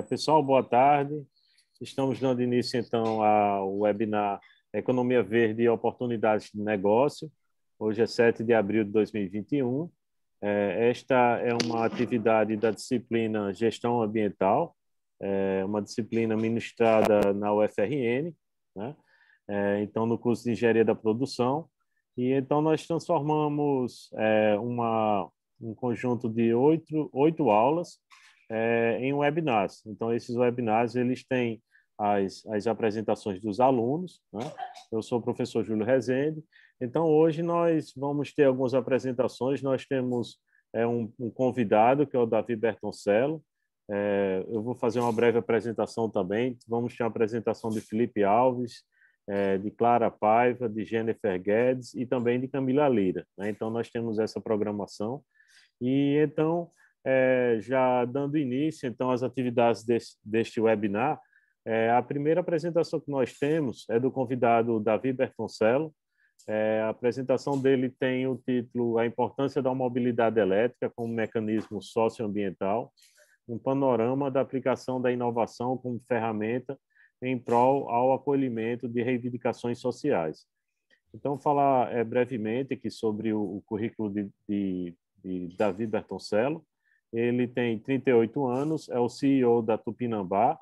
Pessoal, boa tarde. Estamos dando início, então, ao webinar Economia Verde e Oportunidades de Negócio. Hoje é 7 de abril de 2021. Esta é uma atividade da disciplina Gestão Ambiental, uma disciplina ministrada na UFRN, né? Então, no curso de Engenharia da Produção. E então nós transformamos um conjunto de oito aulas em webinars. Então, esses webinars eles têm as apresentações dos alunos, né? Eu sou o professor Júlio Rezende. Então, hoje nós vamos ter algumas apresentações. Nós temos um convidado, que é o Davi Bertoncello. Eu vou fazer uma breve apresentação também. Vamos ter uma apresentação de Felipe Alves, de Clara Paiva, de Jennifer Guedes e também de Camila Lira, né? Então, nós temos essa programação. E, então, já dando início então às atividades deste webinar, a primeira apresentação que nós temos é do convidado Davi Bertoncello. A apresentação dele tem o título A Importância da Mobilidade Elétrica como Mecanismo Socioambiental, um panorama da aplicação da inovação como ferramenta em prol ao acolhimento de reivindicações sociais. Então, falar brevemente aqui sobre o currículo de Davi Bertoncello. Ele tem 38 anos, é o CEO da Tupinambá,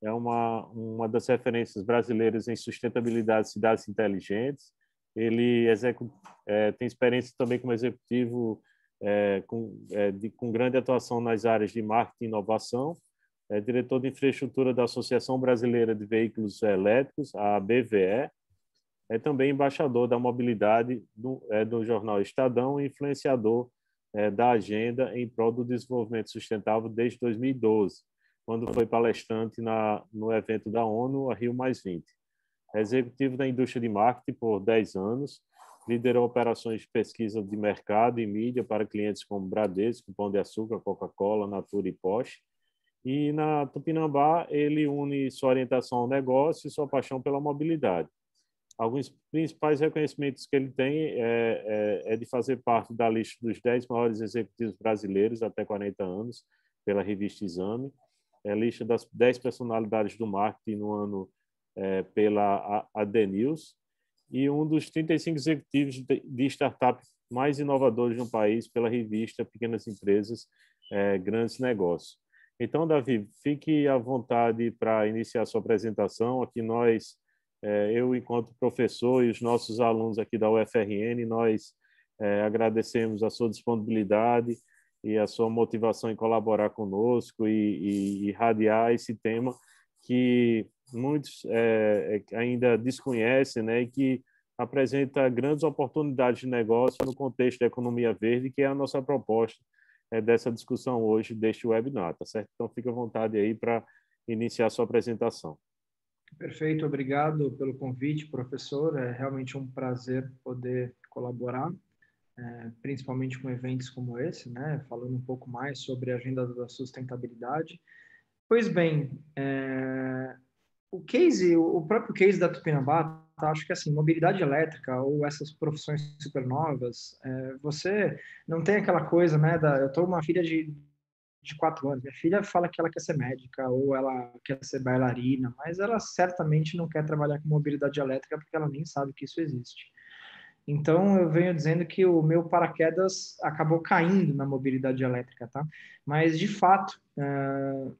é uma das referências brasileiras em sustentabilidade de cidades inteligentes. Ele tem experiência também como executivo com grande atuação nas áreas de marketing e inovação. É diretor de infraestrutura da Associação Brasileira de Veículos Elétricos, a ABVE. É também embaixador da mobilidade do jornal Estadão e influenciador da agenda em prol do desenvolvimento sustentável desde 2012, quando foi palestrante no evento da ONU, a Rio+20. É executivo da indústria de marketing por 10 anos, liderou operações de pesquisa de mercado e mídia para clientes como Bradesco, Pão de Açúcar, Coca-Cola, Natura e Porsche. E na Tupinambá, ele une sua orientação ao negócio e sua paixão pela mobilidade. Alguns principais reconhecimentos que ele tem é de fazer parte da lista dos 10 maiores executivos brasileiros até 40 anos, pela revista Exame, a lista das 10 personalidades do marketing no ano pela AD News, e um dos 35 executivos de startup mais inovadores no país pela revista Pequenas Empresas, Grandes Negócios. Então, Davi, fique à vontade para iniciar a sua apresentação. Aqui eu, enquanto professor, e os nossos alunos aqui da UFRN, nós agradecemos a sua disponibilidade e a sua motivação em colaborar conosco e irradiar esse tema que muitos ainda desconhecem, né, e que apresenta grandes oportunidades de negócio no contexto da economia verde, que é a nossa proposta dessa discussão hoje, deste webinar, tá certo? Então, fique à vontade aí para iniciar a sua apresentação. Perfeito, obrigado pelo convite, professor. É realmente um prazer poder colaborar, principalmente com eventos como esse, né? Falando um pouco mais sobre a agenda da sustentabilidade. Pois bem, o próprio case da Tupinambá, acho que assim, mobilidade elétrica ou essas profissões supernovas, você não tem aquela coisa, né? Eu tô uma filha de 4 anos. Minha filha fala que ela quer ser médica ou ela quer ser bailarina, mas ela certamente não quer trabalhar com mobilidade elétrica porque ela nem sabe que isso existe. Então, eu venho dizendo que o meu paraquedas acabou caindo na mobilidade elétrica, tá? Mas, de fato,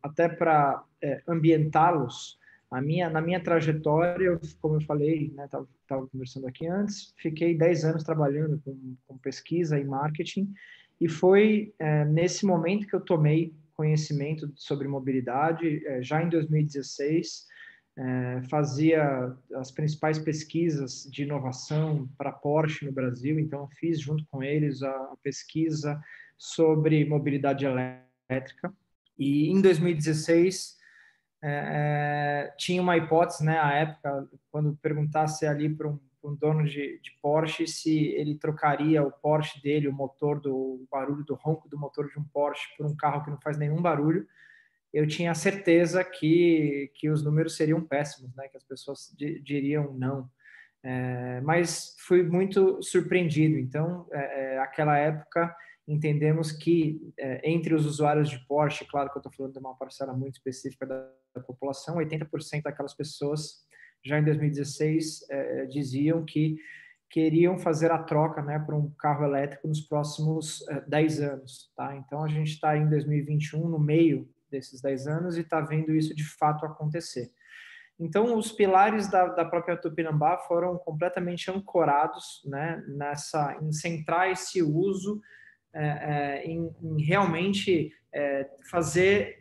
até para ambientá-los, na minha trajetória, como eu falei, né, estava conversando aqui antes, fiquei 10 anos trabalhando com pesquisa e marketing, e foi nesse momento que eu tomei conhecimento sobre mobilidade, já em 2016, fazia as principais pesquisas de inovação para a Porsche no Brasil, então fiz junto com eles a pesquisa sobre mobilidade elétrica. E em 2016 tinha uma hipótese, né, à época, quando perguntasse ali para um dono de Porsche se ele trocaria o Porsche dele, o barulho do ronco do motor de um Porsche, por um carro que não faz nenhum barulho, eu tinha certeza que os números seriam péssimos, né? Que as pessoas diriam não. Mas fui muito surpreendido. Então, aquela época, entendemos que entre os usuários de Porsche, claro que eu estou falando de uma parcela muito específica da população, 80% daquelas pessoas já em 2016 diziam que queriam fazer a troca, né, para um carro elétrico nos próximos 10 anos. Tá? Então, a gente está em 2021, no meio desses 10 anos, e está vendo isso de fato acontecer. Então, os pilares da própria Tupinambá foram completamente ancorados, né, em centrar esse uso, em realmente fazer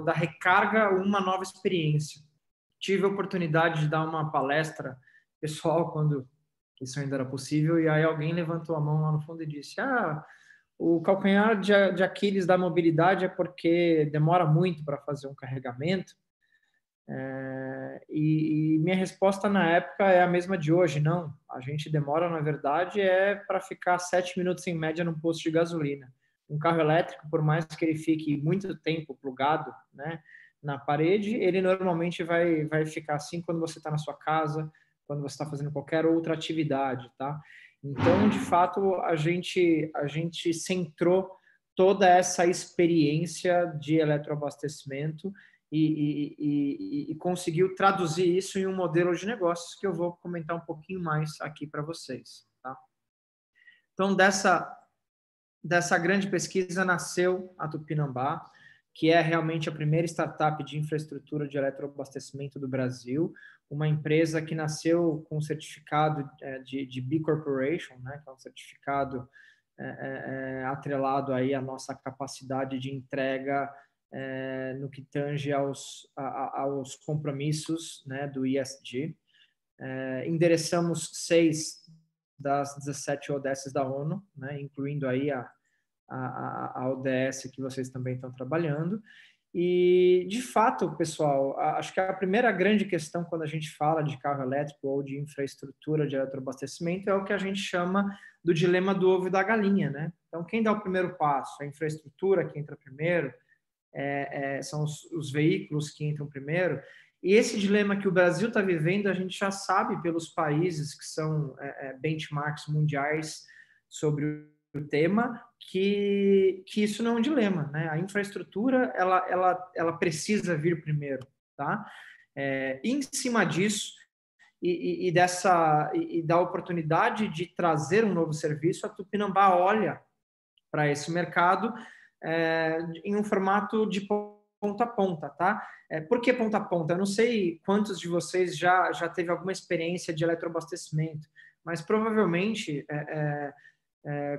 da recarga uma nova experiência. Tive a oportunidade de dar uma palestra pessoal quando isso ainda era possível, e aí alguém levantou a mão lá no fundo e disse: o calcanhar de Aquiles da mobilidade é porque demora muito para fazer um carregamento. E minha resposta na época é a mesma de hoje: não, a gente demora, na verdade, para ficar 7 minutos em média num posto de gasolina. Um carro elétrico, por mais que ele fique muito tempo plugado, né, na parede, ele normalmente vai ficar assim quando você está na sua casa, quando você está fazendo qualquer outra atividade, tá? Então, de fato, a gente centrou toda essa experiência de eletroabastecimento e conseguiu traduzir isso em um modelo de negócios que eu vou comentar um pouquinho mais aqui para vocês, tá? Então, dessa grande pesquisa nasceu a Tupinambá, que é realmente a primeira startup de infraestrutura de eletroabastecimento do Brasil, uma empresa que nasceu com um certificado de B Corporation, né, que é um certificado atrelado aí à nossa capacidade de entrega no que tange aos compromissos, né, do ESG. Endereçamos 6 das 17 ODS da ONU, né, incluindo aí a ODS que vocês também estão trabalhando. E, de fato, pessoal, acho que a primeira grande questão quando a gente fala de carro elétrico ou de infraestrutura de eletroabastecimento é o que a gente chama do dilema do ovo e da galinha, né? Então, quem dá o primeiro passo? A infraestrutura que entra primeiro? São os veículos que entram primeiro? E esse dilema que o Brasil está vivendo, a gente já sabe pelos países que são benchmarks mundiais sobre o tema, que isso não é um dilema, né? A infraestrutura, ela precisa vir primeiro, tá? Em cima disso, e da oportunidade de trazer um novo serviço, a Tupinambá olha para esse mercado em um formato de ponta a ponta, tá? Por que ponta a ponta? Eu não sei quantos de vocês já teve alguma experiência de eletroabastecimento, mas provavelmente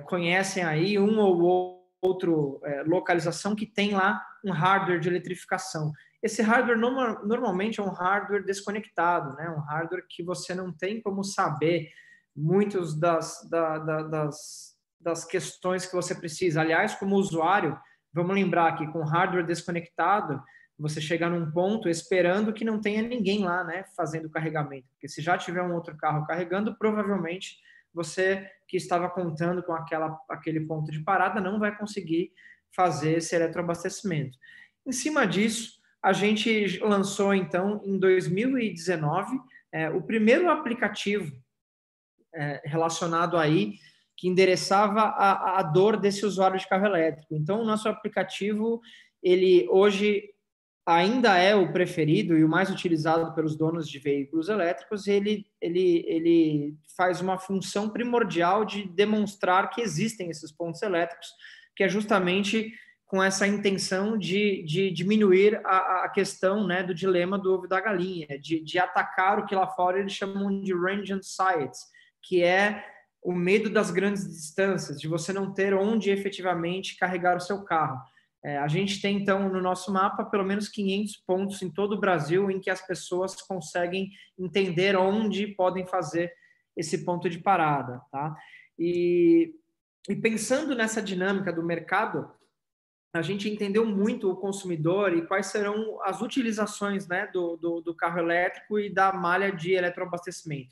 conhecem aí um ou outro localização que tem lá um hardware de eletrificação. Esse hardware normalmente é um hardware desconectado, né? Um hardware que você não tem como saber muitas das questões que você precisa. Aliás, como usuário, vamos lembrar que com hardware desconectado, você chega num ponto esperando que não tenha ninguém lá, né, fazendo o carregamento. Porque se já tiver um outro carro carregando, provavelmente você que estava contando com aquele ponto de parada não vai conseguir fazer esse eletroabastecimento. Em cima disso, a gente lançou, então, em 2019, o primeiro aplicativo relacionado aí que endereçava a dor desse usuário de carro elétrico. Então, o nosso aplicativo, ele hoje ainda é o preferido e o mais utilizado pelos donos de veículos elétricos. Ele faz uma função primordial de demonstrar que existem esses pontos elétricos, que é justamente com essa intenção de diminuir a questão, né, do dilema do ovo e da galinha, de atacar o que lá fora eles chamam de range anxiety, que é o medo das grandes distâncias, de você não ter onde efetivamente carregar o seu carro. A gente tem, então, no nosso mapa, pelo menos 500 pontos em todo o Brasil em que as pessoas conseguem entender onde podem fazer esse ponto de parada, tá? E pensando nessa dinâmica do mercado, a gente entendeu muito o consumidor e quais serão as utilizações, né, do carro elétrico e da malha de eletroabastecimento.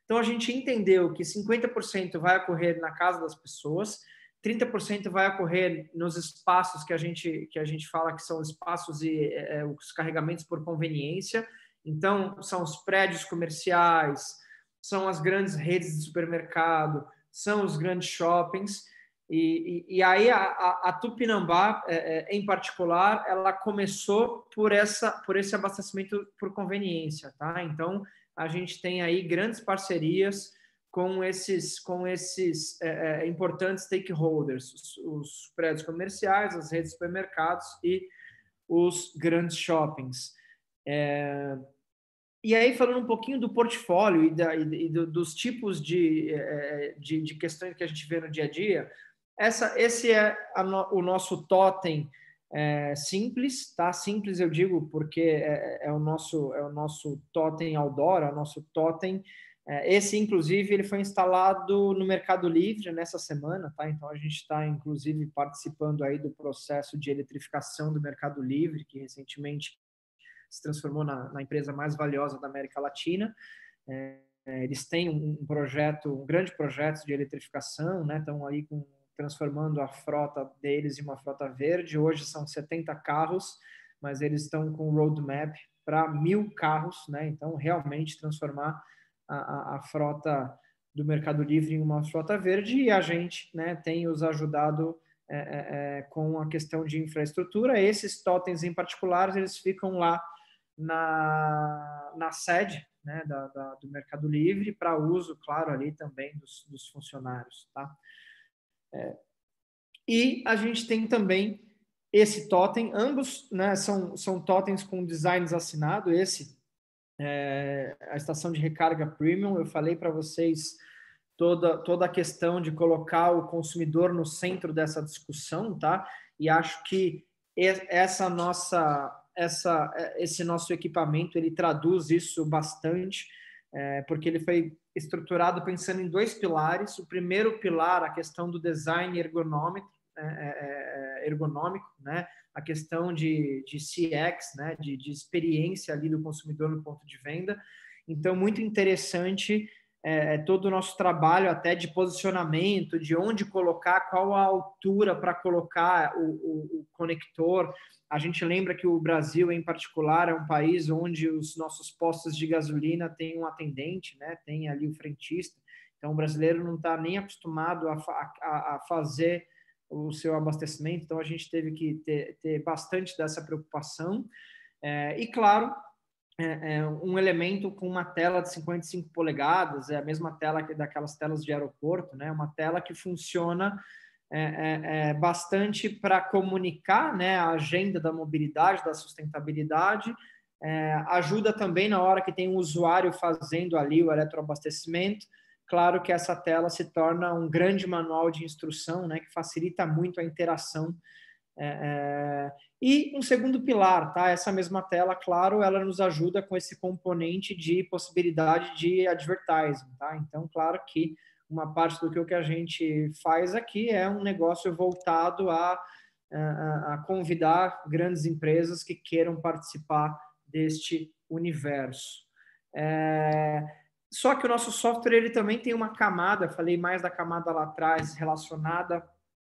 Então, a gente entendeu que 50% vai ocorrer na casa das pessoas, 30% vai ocorrer nos espaços que a gente fala que são espaços e os carregamentos por conveniência. Então, são os prédios comerciais, são as grandes redes de supermercado, são os grandes shoppings. E aí a Tupinambá, em particular, ela começou por esse abastecimento por conveniência, tá? Então, a gente tem aí grandes parcerias com esses importantes stakeholders, os prédios comerciais, as redes de supermercados e os grandes shoppings. E aí, falando um pouquinho do portfólio dos tipos de questões que a gente vê no dia a dia, esse é o nosso totem simples, tá? Simples eu digo porque é o nosso totem outdoor, é o nosso totem. Esse, inclusive, ele foi instalado no Mercado Livre nessa semana, tá? Então, a gente está, inclusive, participando aí do processo de eletrificação do Mercado Livre, que recentemente se transformou na empresa mais valiosa da América Latina. Eles têm um grande projeto de eletrificação, né? Estão aí transformando a frota deles em uma frota verde. Hoje são 70 carros, mas eles estão com um roadmap para 1.000 carros, né? Então, realmente transformar a frota do Mercado Livre em uma frota verde, e a gente, né, tem os ajudado com a questão de infraestrutura. Esses totens em particular, eles ficam lá na sede, né, do Mercado Livre, para uso, claro, ali também dos funcionários, tá? E a gente tem também esse totem, ambos, né, são totens com designs assinado. Esse a estação de recarga premium, eu falei para vocês toda a questão de colocar o consumidor no centro dessa discussão, tá? E acho que esse nosso equipamento, ele traduz isso bastante, porque ele foi estruturado pensando em 2 pilares. O primeiro pilar, a questão do design ergonômico, né? A questão de CX, né? de experiência ali do consumidor no ponto de venda. Então, muito interessante todo o nosso trabalho até de posicionamento, de onde colocar, qual a altura para colocar o conector. A gente lembra que o Brasil, em particular, é um país onde os nossos postos de gasolina têm um atendente, né? Tem ali o frentista. Então, o brasileiro não está nem acostumado a fazer o seu abastecimento. Então, a gente teve que ter bastante dessa preocupação. E, claro, um elemento com uma tela de 55 polegadas, é a mesma tela daquelas telas de aeroporto, né? Uma tela que funciona bastante para comunicar, né, a agenda da mobilidade, da sustentabilidade. Ajuda também na hora que tem um usuário fazendo ali o eletroabastecimento. Claro que essa tela se torna um grande manual de instrução, né, que facilita muito a interação. E um segundo pilar, tá? Essa mesma tela, claro, ela nos ajuda com esse componente de possibilidade de advertising, tá? Então, claro que uma parte do que a gente faz aqui é um negócio voltado a convidar grandes empresas que queiram participar deste universo. Só que o nosso software, ele também tem uma camada, falei mais da camada lá atrás, relacionada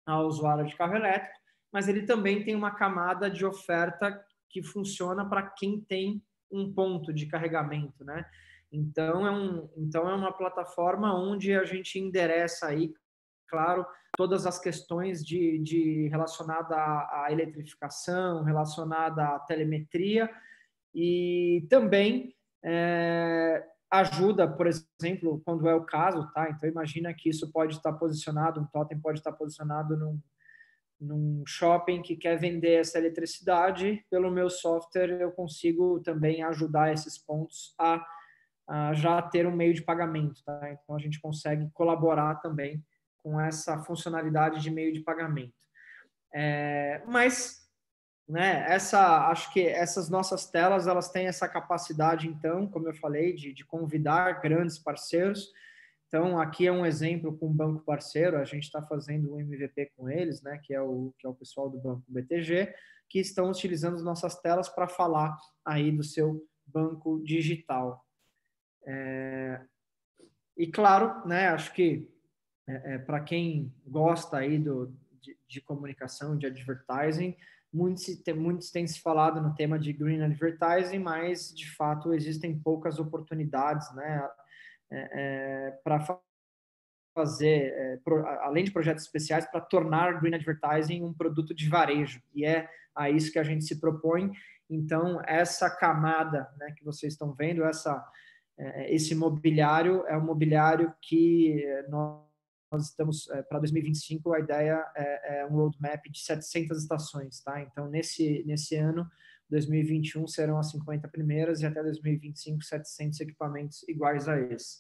ao usuário de carro elétrico, mas ele também tem uma camada de oferta que funciona para quem tem um ponto de carregamento, né? Então, é uma plataforma onde a gente endereça aí, claro, todas as questões relacionada à eletrificação, relacionada à telemetria, e também ajuda, por exemplo, quando é o caso, tá? Então, imagina que isso pode estar posicionado, um totem pode estar posicionado num shopping que quer vender essa eletricidade. Pelo meu software, eu consigo também ajudar esses pontos a já ter um meio de pagamento, tá? Então, a gente consegue colaborar também com essa funcionalidade de meio de pagamento. Mas, né, acho que essas nossas telas, elas têm essa capacidade, então, como eu falei, de convidar grandes parceiros. Então, aqui é um exemplo com um banco parceiro, a gente está fazendo um MVP com eles, né, que é o pessoal do Banco BTG, que estão utilizando as nossas telas para falar aí do seu banco digital. E, claro, né, acho que para quem gosta aí de comunicação, de advertising, muitos têm se falado no tema de green advertising, mas, de fato, existem poucas oportunidades, né, para fazer, além de projetos especiais, para tornar Green Advertising um produto de varejo. E é a isso que a gente se propõe. Então, essa camada, né, que vocês estão vendo, esse mobiliário é um mobiliário que nós estamos, para 2025, a ideia é um roadmap de 700 estações. Tá? Então, nesse ano, 2021 serão as 50 primeiras e até 2025, 700 equipamentos iguais a esse.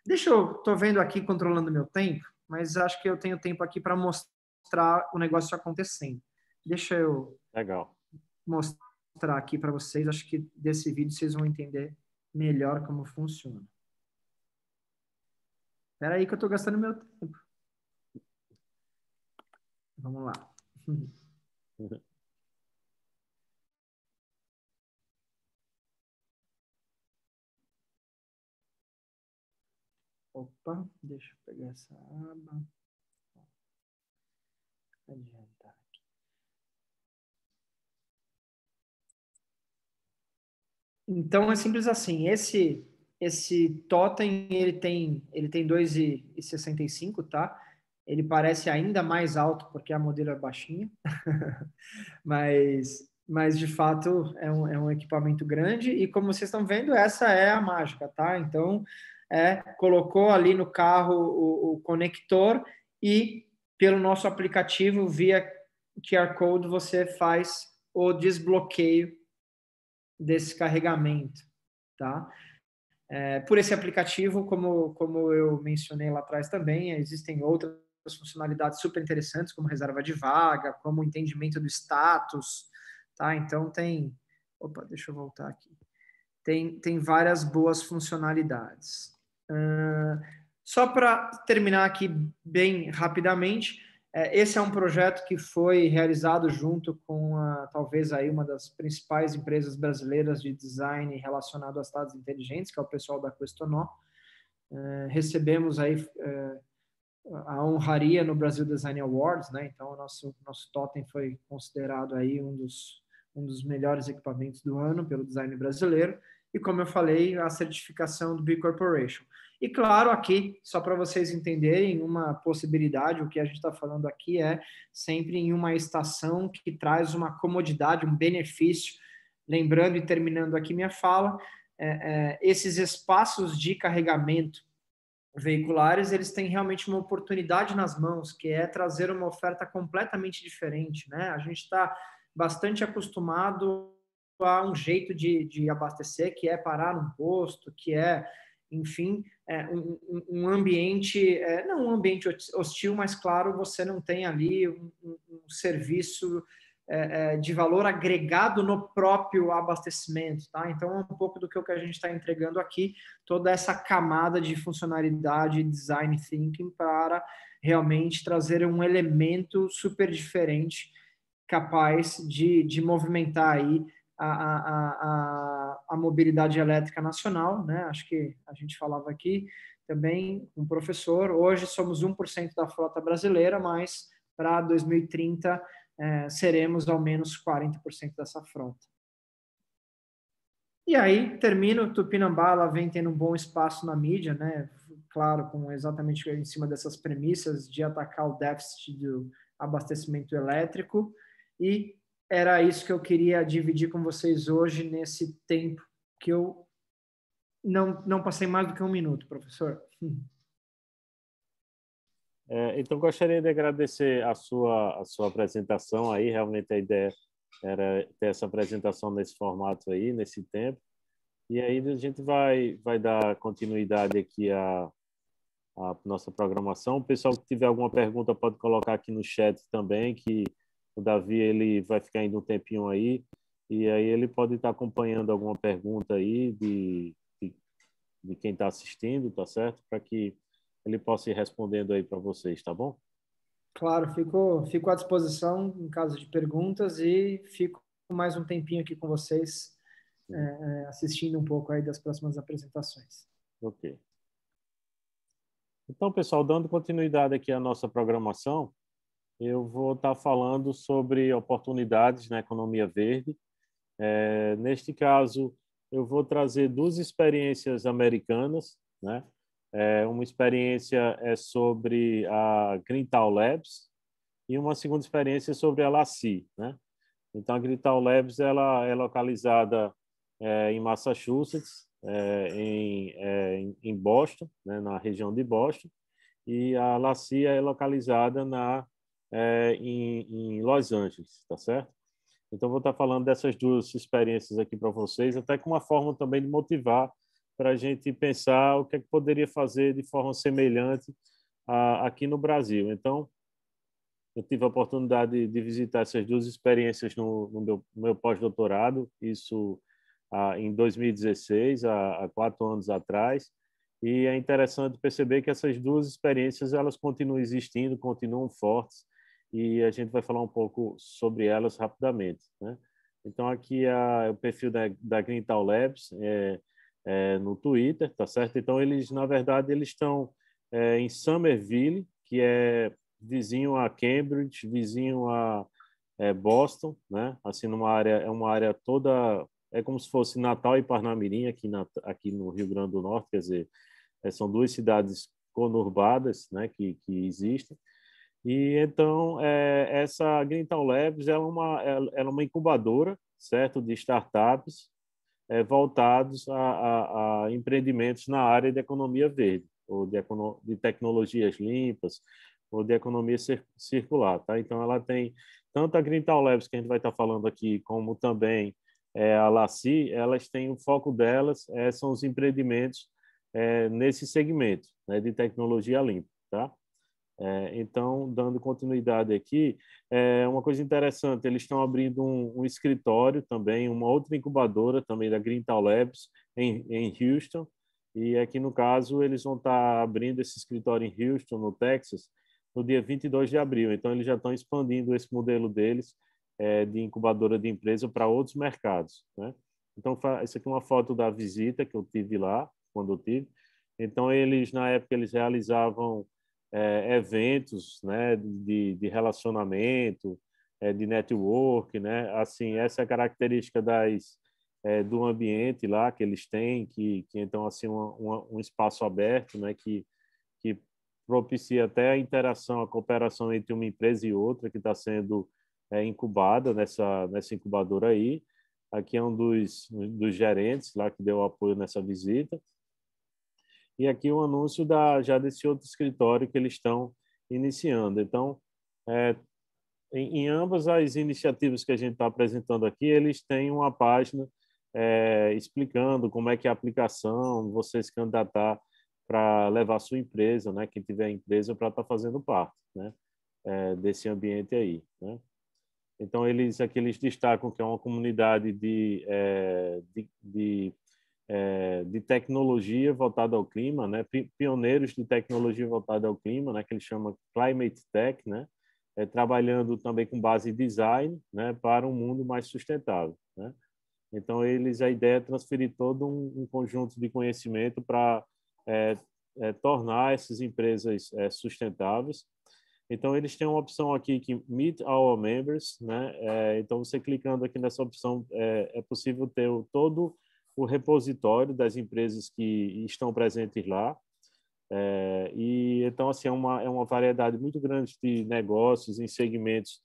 Estou vendo aqui, controlando meu tempo, mas acho que eu tenho tempo aqui para mostrar o negócio acontecendo. Deixa eu Legal. mostrar aqui para vocês. Acho que desse vídeo vocês vão entender melhor como funciona. Espera aí que eu estou gastando meu tempo. Vamos lá. Opa, deixa eu pegar essa aba. Adiantar aqui. Então, é simples assim. Esse totem, ele tem 2,65, tá? Ele parece ainda mais alto porque a modelo é baixinha. mas de fato é um equipamento grande e como vocês estão vendo, essa é a mágica, tá? Então, colocou ali no carro o conector e pelo nosso aplicativo, via QR Code, você faz o desbloqueio desse carregamento, tá? Por esse aplicativo, como eu mencionei lá atrás também, existem outras funcionalidades super interessantes, como reserva de vaga, como entendimento do status, tá? Então tem... Opa, deixa eu voltar aqui. Tem várias boas funcionalidades. Só para terminar aqui bem rapidamente, esse é um projeto que foi realizado junto com talvez aí uma das principais empresas brasileiras de design relacionado a estados inteligentes, que é o pessoal da Questonó. Recebemos aí a honraria no Brasil Design Awards, né? Então o nosso totem foi considerado aí um dos melhores equipamentos do ano pelo design brasileiro. E como eu falei, a certificação do B Corporation. E claro, aqui, só para vocês entenderem, uma possibilidade, o que a gente está falando aqui é sempre em uma estação que traz uma comodidade, um benefício. Lembrando e terminando aqui minha fala, esses espaços de carregamento veiculares, eles têm realmente uma oportunidade nas mãos, que é trazer uma oferta completamente diferente, né? A gente está bastante acostumado a um jeito de abastecer, que é parar num posto, que enfim, um ambiente, não um ambiente hostil, mas claro, você não tem ali um serviço de valor agregado no próprio abastecimento, tá? Então, é um pouco do que a gente está entregando aqui, toda essa camada de funcionalidade, design thinking, para realmente trazer um elemento super diferente, capaz de movimentar aí a mobilidade elétrica nacional, né? Acho que a gente falava aqui também com o professor, hoje somos 1% da frota brasileira, mas para 2030 seremos ao menos 40% dessa frota. E aí, termino, Tupinambá, ela vem tendo um bom espaço na mídia, né? Claro, exatamente em cima dessas premissas de atacar o déficit do abastecimento elétrico, e era isso que eu queria dividir com vocês hoje, nesse tempo que eu não passei mais do que 1 minuto, professor. Então, gostaria de agradecer a sua apresentação aí. Realmente a ideia era ter essa apresentação nesse formato aí, nesse tempo. E aí a gente vai dar continuidade aqui à nossa programação. O pessoal que tiver alguma pergunta pode colocar aqui no chat também, que o Davi ele vai ficar ainda um tempinho aí, e aí ele pode estar acompanhando alguma pergunta aí de quem está assistindo, tá certo? Para que ele possa ir respondendo aí para vocês, tá bom? Claro, fico à disposição em caso de perguntas e fico mais um tempinho aqui com vocês, assistindo um pouco aí das próximas apresentações. Ok. Então, pessoal, dando continuidade aqui à nossa programação, eu vou estar falando sobre oportunidades na economia verde. Neste caso, eu vou trazer 2 experiências americanas, né? Uma experiência é sobre a Greental Labs e uma segunda experiência sobre a LaCie, né? Então, a Greental Labs ela é localizada em Massachusetts, em Boston, né, na região de Boston, e a LaCie é localizada em Los Angeles, tá certo? Então, vou estar falando dessas duas experiências aqui para vocês, até com uma forma também de motivar para a gente pensar o que é que poderia fazer de forma semelhante aqui no Brasil. Então, eu tive a oportunidade de visitar essas duas experiências no meu pós-doutorado, isso em 2016, há 4 anos atrás, e é interessante perceber que essas duas experiências elas continuam existindo, continuam fortes, e a gente vai falar um pouco sobre elas rapidamente, né? Então, aqui é o perfil da Greental Labs no Twitter, tá certo? Então, eles, na verdade, eles estão em Somerville, que é vizinho a Cambridge, vizinho a Boston, né? Assim, é uma área toda, é como se fosse Natal e Parnamirim aqui no Rio Grande do Norte, quer dizer, são duas cidades conurbadas, né, que existem. E então essa Greental Labs ela é uma incubadora, certo, de startups voltados a empreendimentos na área de economia verde ou de tecnologias limpas ou de economia circular, tá? Então ela tem tanto a Greental Labs que a gente vai estar falando aqui, como também a LaCie, elas têm o foco delas são os empreendimentos nesse segmento, né, de tecnologia limpa, tá? Então, dando continuidade aqui, uma coisa interessante, eles estão abrindo um escritório também, uma outra incubadora também da Greental Labs em Houston, e aqui no caso eles vão estar abrindo esse escritório em Houston, no Texas, no dia 22 de abril. Então, eles já estão expandindo esse modelo deles de incubadora de empresa para outros mercados, né? Então, isso aqui é uma foto da visita que eu tive lá, quando eu tive. Então, na época, eles realizavam eventos, né, de relacionamento, de network, né? Assim, essa é a característica do ambiente lá que eles têm, que então assim um espaço aberto, né, que propicia até a interação, a cooperação entre uma empresa e outra que está sendo incubada nessa incubadora aí. Aqui é um dos gerentes lá que deu apoio nessa visita. E aqui o anúncio já desse outro escritório que eles estão iniciando. Então, em ambas as iniciativas que a gente está apresentando aqui, eles têm uma página explicando como é que é a aplicação, você se candidatar para levar a sua empresa, né? Quem tiver empresa para estar fazendo parte, né? Desse ambiente aí, né? Então, aqui eles destacam que é uma comunidade de tecnologia voltada ao clima, né? Pioneiros de tecnologia voltada ao clima, né? Que eles chamam Climate Tech, né? Trabalhando também com base em design, né? Para um mundo mais sustentável, né? Então, a ideia é transferir todo um conjunto de conhecimento para tornar essas empresas sustentáveis. Então, eles têm uma opção aqui que Meet Our Members, né? Então, você clicando aqui nessa opção, é possível ter todo o repositório das empresas que estão presentes lá. E então, assim, é uma variedade muito grande de negócios em segmentos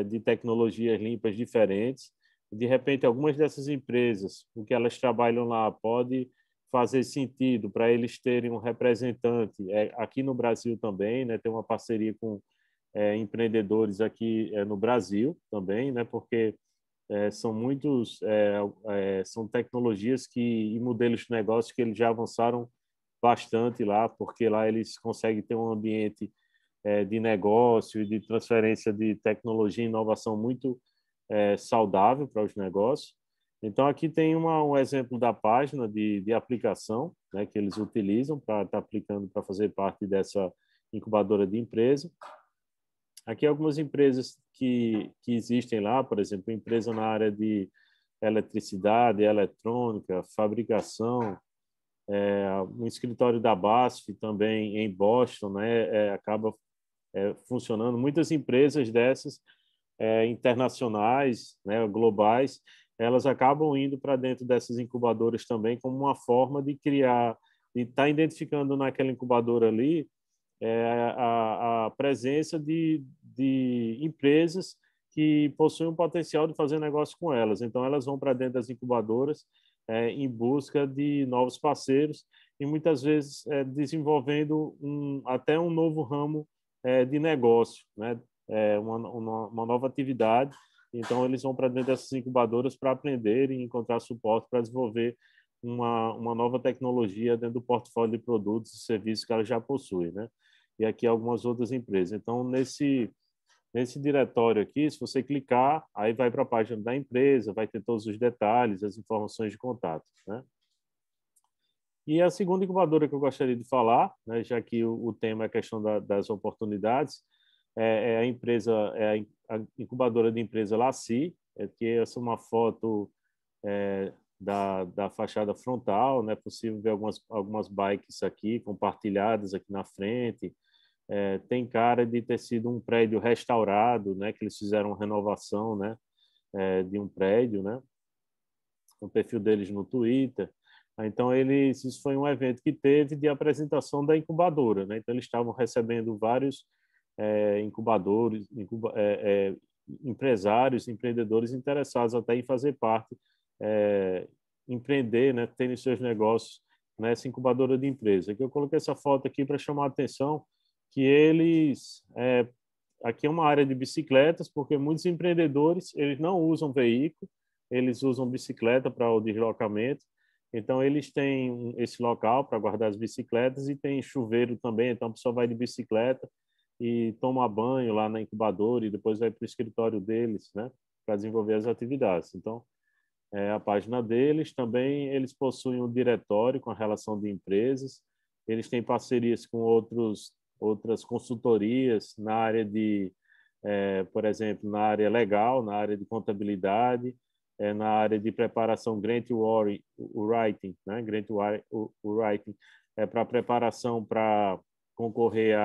de tecnologias limpas diferentes. De repente, algumas dessas empresas, o que elas trabalham lá pode fazer sentido para eles terem um representante aqui no Brasil também, né? Ter uma parceria com empreendedores aqui no Brasil também, né? Porque são tecnologias e modelos de negócio que eles já avançaram bastante lá, porque lá eles conseguem ter um ambiente de negócio e de transferência de tecnologia e inovação muito saudável para os negócios. Então, aqui tem um exemplo da página de aplicação, né, que eles utilizam para estar aplicando para fazer parte dessa incubadora de empresa. Aqui algumas empresas que existem lá, por exemplo, empresa na área de eletricidade, eletrônica, fabricação, um escritório da BASF também em Boston, né, acaba funcionando. Muitas empresas dessas internacionais, né, globais, elas acabam indo para dentro dessas incubadoras também como uma forma de criar está identificando naquela incubadora ali a presença de empresas que possuem um potencial de fazer negócio com elas. Então, elas vão para dentro das incubadoras em busca de novos parceiros e, muitas vezes, desenvolvendo até um novo ramo de negócio, né? Uma nova atividade. Então, eles vão para dentro dessas incubadoras para aprender e encontrar suporte para desenvolver uma nova tecnologia dentro do portfólio de produtos e serviços que ela já possui, né? E aqui algumas outras empresas. Então, nesse diretório aqui, se você clicar, aí vai para a página da empresa, vai ter todos os detalhes, as informações de contato, né? E a segunda incubadora que eu gostaria de falar, né, já que o tema é a questão das oportunidades, é a empresa, a incubadora de empresa Laci, que essa é uma foto da fachada frontal, né? É possível ver algumas bikes aqui compartilhadas aqui na frente. Tem cara de ter sido um prédio restaurado, né? Que eles fizeram uma renovação, né? De um prédio, né? O perfil deles no Twitter. Então, isso foi um evento que teve de apresentação da incubadora, né? Então, eles estavam recebendo vários incubadores, empresários, empreendedores interessados até em fazer parte, empreender, né? Terem seus negócios nessa incubadora de empresa. Eu coloquei essa foto aqui para chamar a atenção que aqui é uma área de bicicletas, porque muitos empreendedores eles não usam veículo, eles usam bicicleta para o deslocamento. Então, eles têm esse local para guardar as bicicletas e tem chuveiro também. Então, a pessoa vai de bicicleta e toma banho lá na incubadora e depois vai para o escritório deles, né, para desenvolver as atividades. Então, a página deles também, eles possuem um diretório com a relação de empresas. Eles têm parcerias com outras consultorias na área por exemplo, na área legal, na área de contabilidade, na área de preparação grant writing, né? Grant writing para preparação para concorrer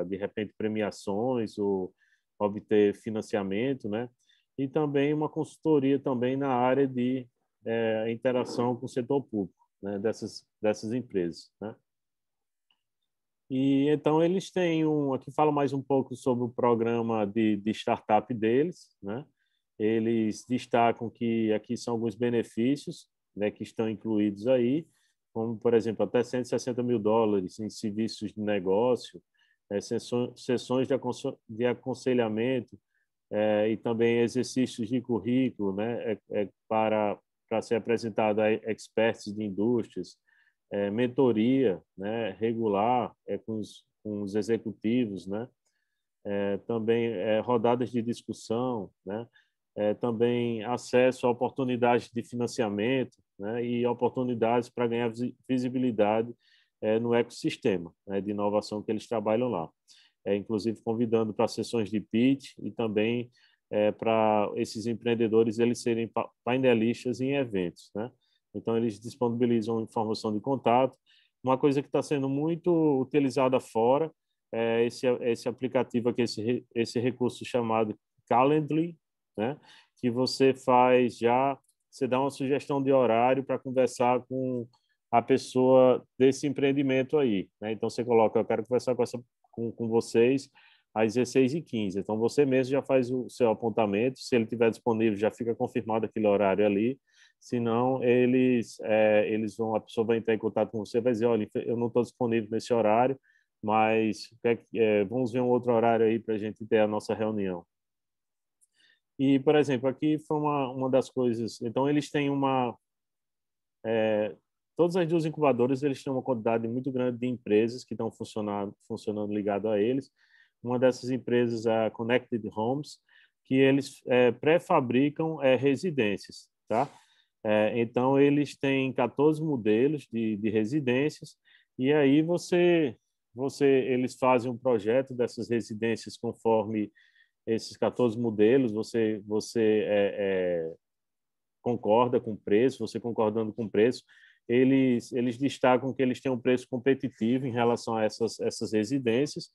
de repente, premiações ou obter financiamento, né? E também uma consultoria também na área de interação com o setor público, né? Dessas empresas, né? E então eles têm aqui fala mais um pouco sobre o programa de startup deles, né? Eles destacam que aqui são alguns benefícios, né, que estão incluídos aí, como, por exemplo, até $160 mil em serviços de negócio, sessões de aconselhamento e também exercícios de currículo, né, para ser apresentado a experts de indústrias, mentoria, né, regular com os executivos, né, também rodadas de discussão, né, também acesso a oportunidades de financiamento, né, e oportunidades para ganhar visibilidade no ecossistema, né, de inovação que eles trabalham lá. Inclusive convidando para sessões de pitch e também para esses empreendedores eles serem painelistas em eventos, né? Então, eles disponibilizam informação de contato. Uma coisa que está sendo muito utilizada fora é esse aplicativo aqui, esse recurso chamado Calendly, né? Que você você dá uma sugestão de horário para conversar com a pessoa desse empreendimento aí, né? Então, você coloca, eu quero conversar com vocês às 16h15. Então, você mesmo já faz o seu apontamento. Se ele estiver disponível, já fica confirmado aquele horário ali. Se não, a pessoa vai entrar em contato com você, vai dizer, olha, eu não estou disponível nesse horário, mas vamos ver um outro horário aí para a gente ter a nossa reunião. E, por exemplo, aqui foi uma das coisas... Então, eles têm todas as duas incubadoras, eles têm uma quantidade muito grande de empresas que estão funcionando ligado a eles. Uma dessas empresas é a Connected Homes, que eles pré-fabricam residências, tá? Então, eles têm 14 modelos de residências e aí eles fazem um projeto dessas residências conforme esses 14 modelos, você concorda com o preço, você concordando com o preço, eles destacam que eles têm um preço competitivo em relação a essas residências.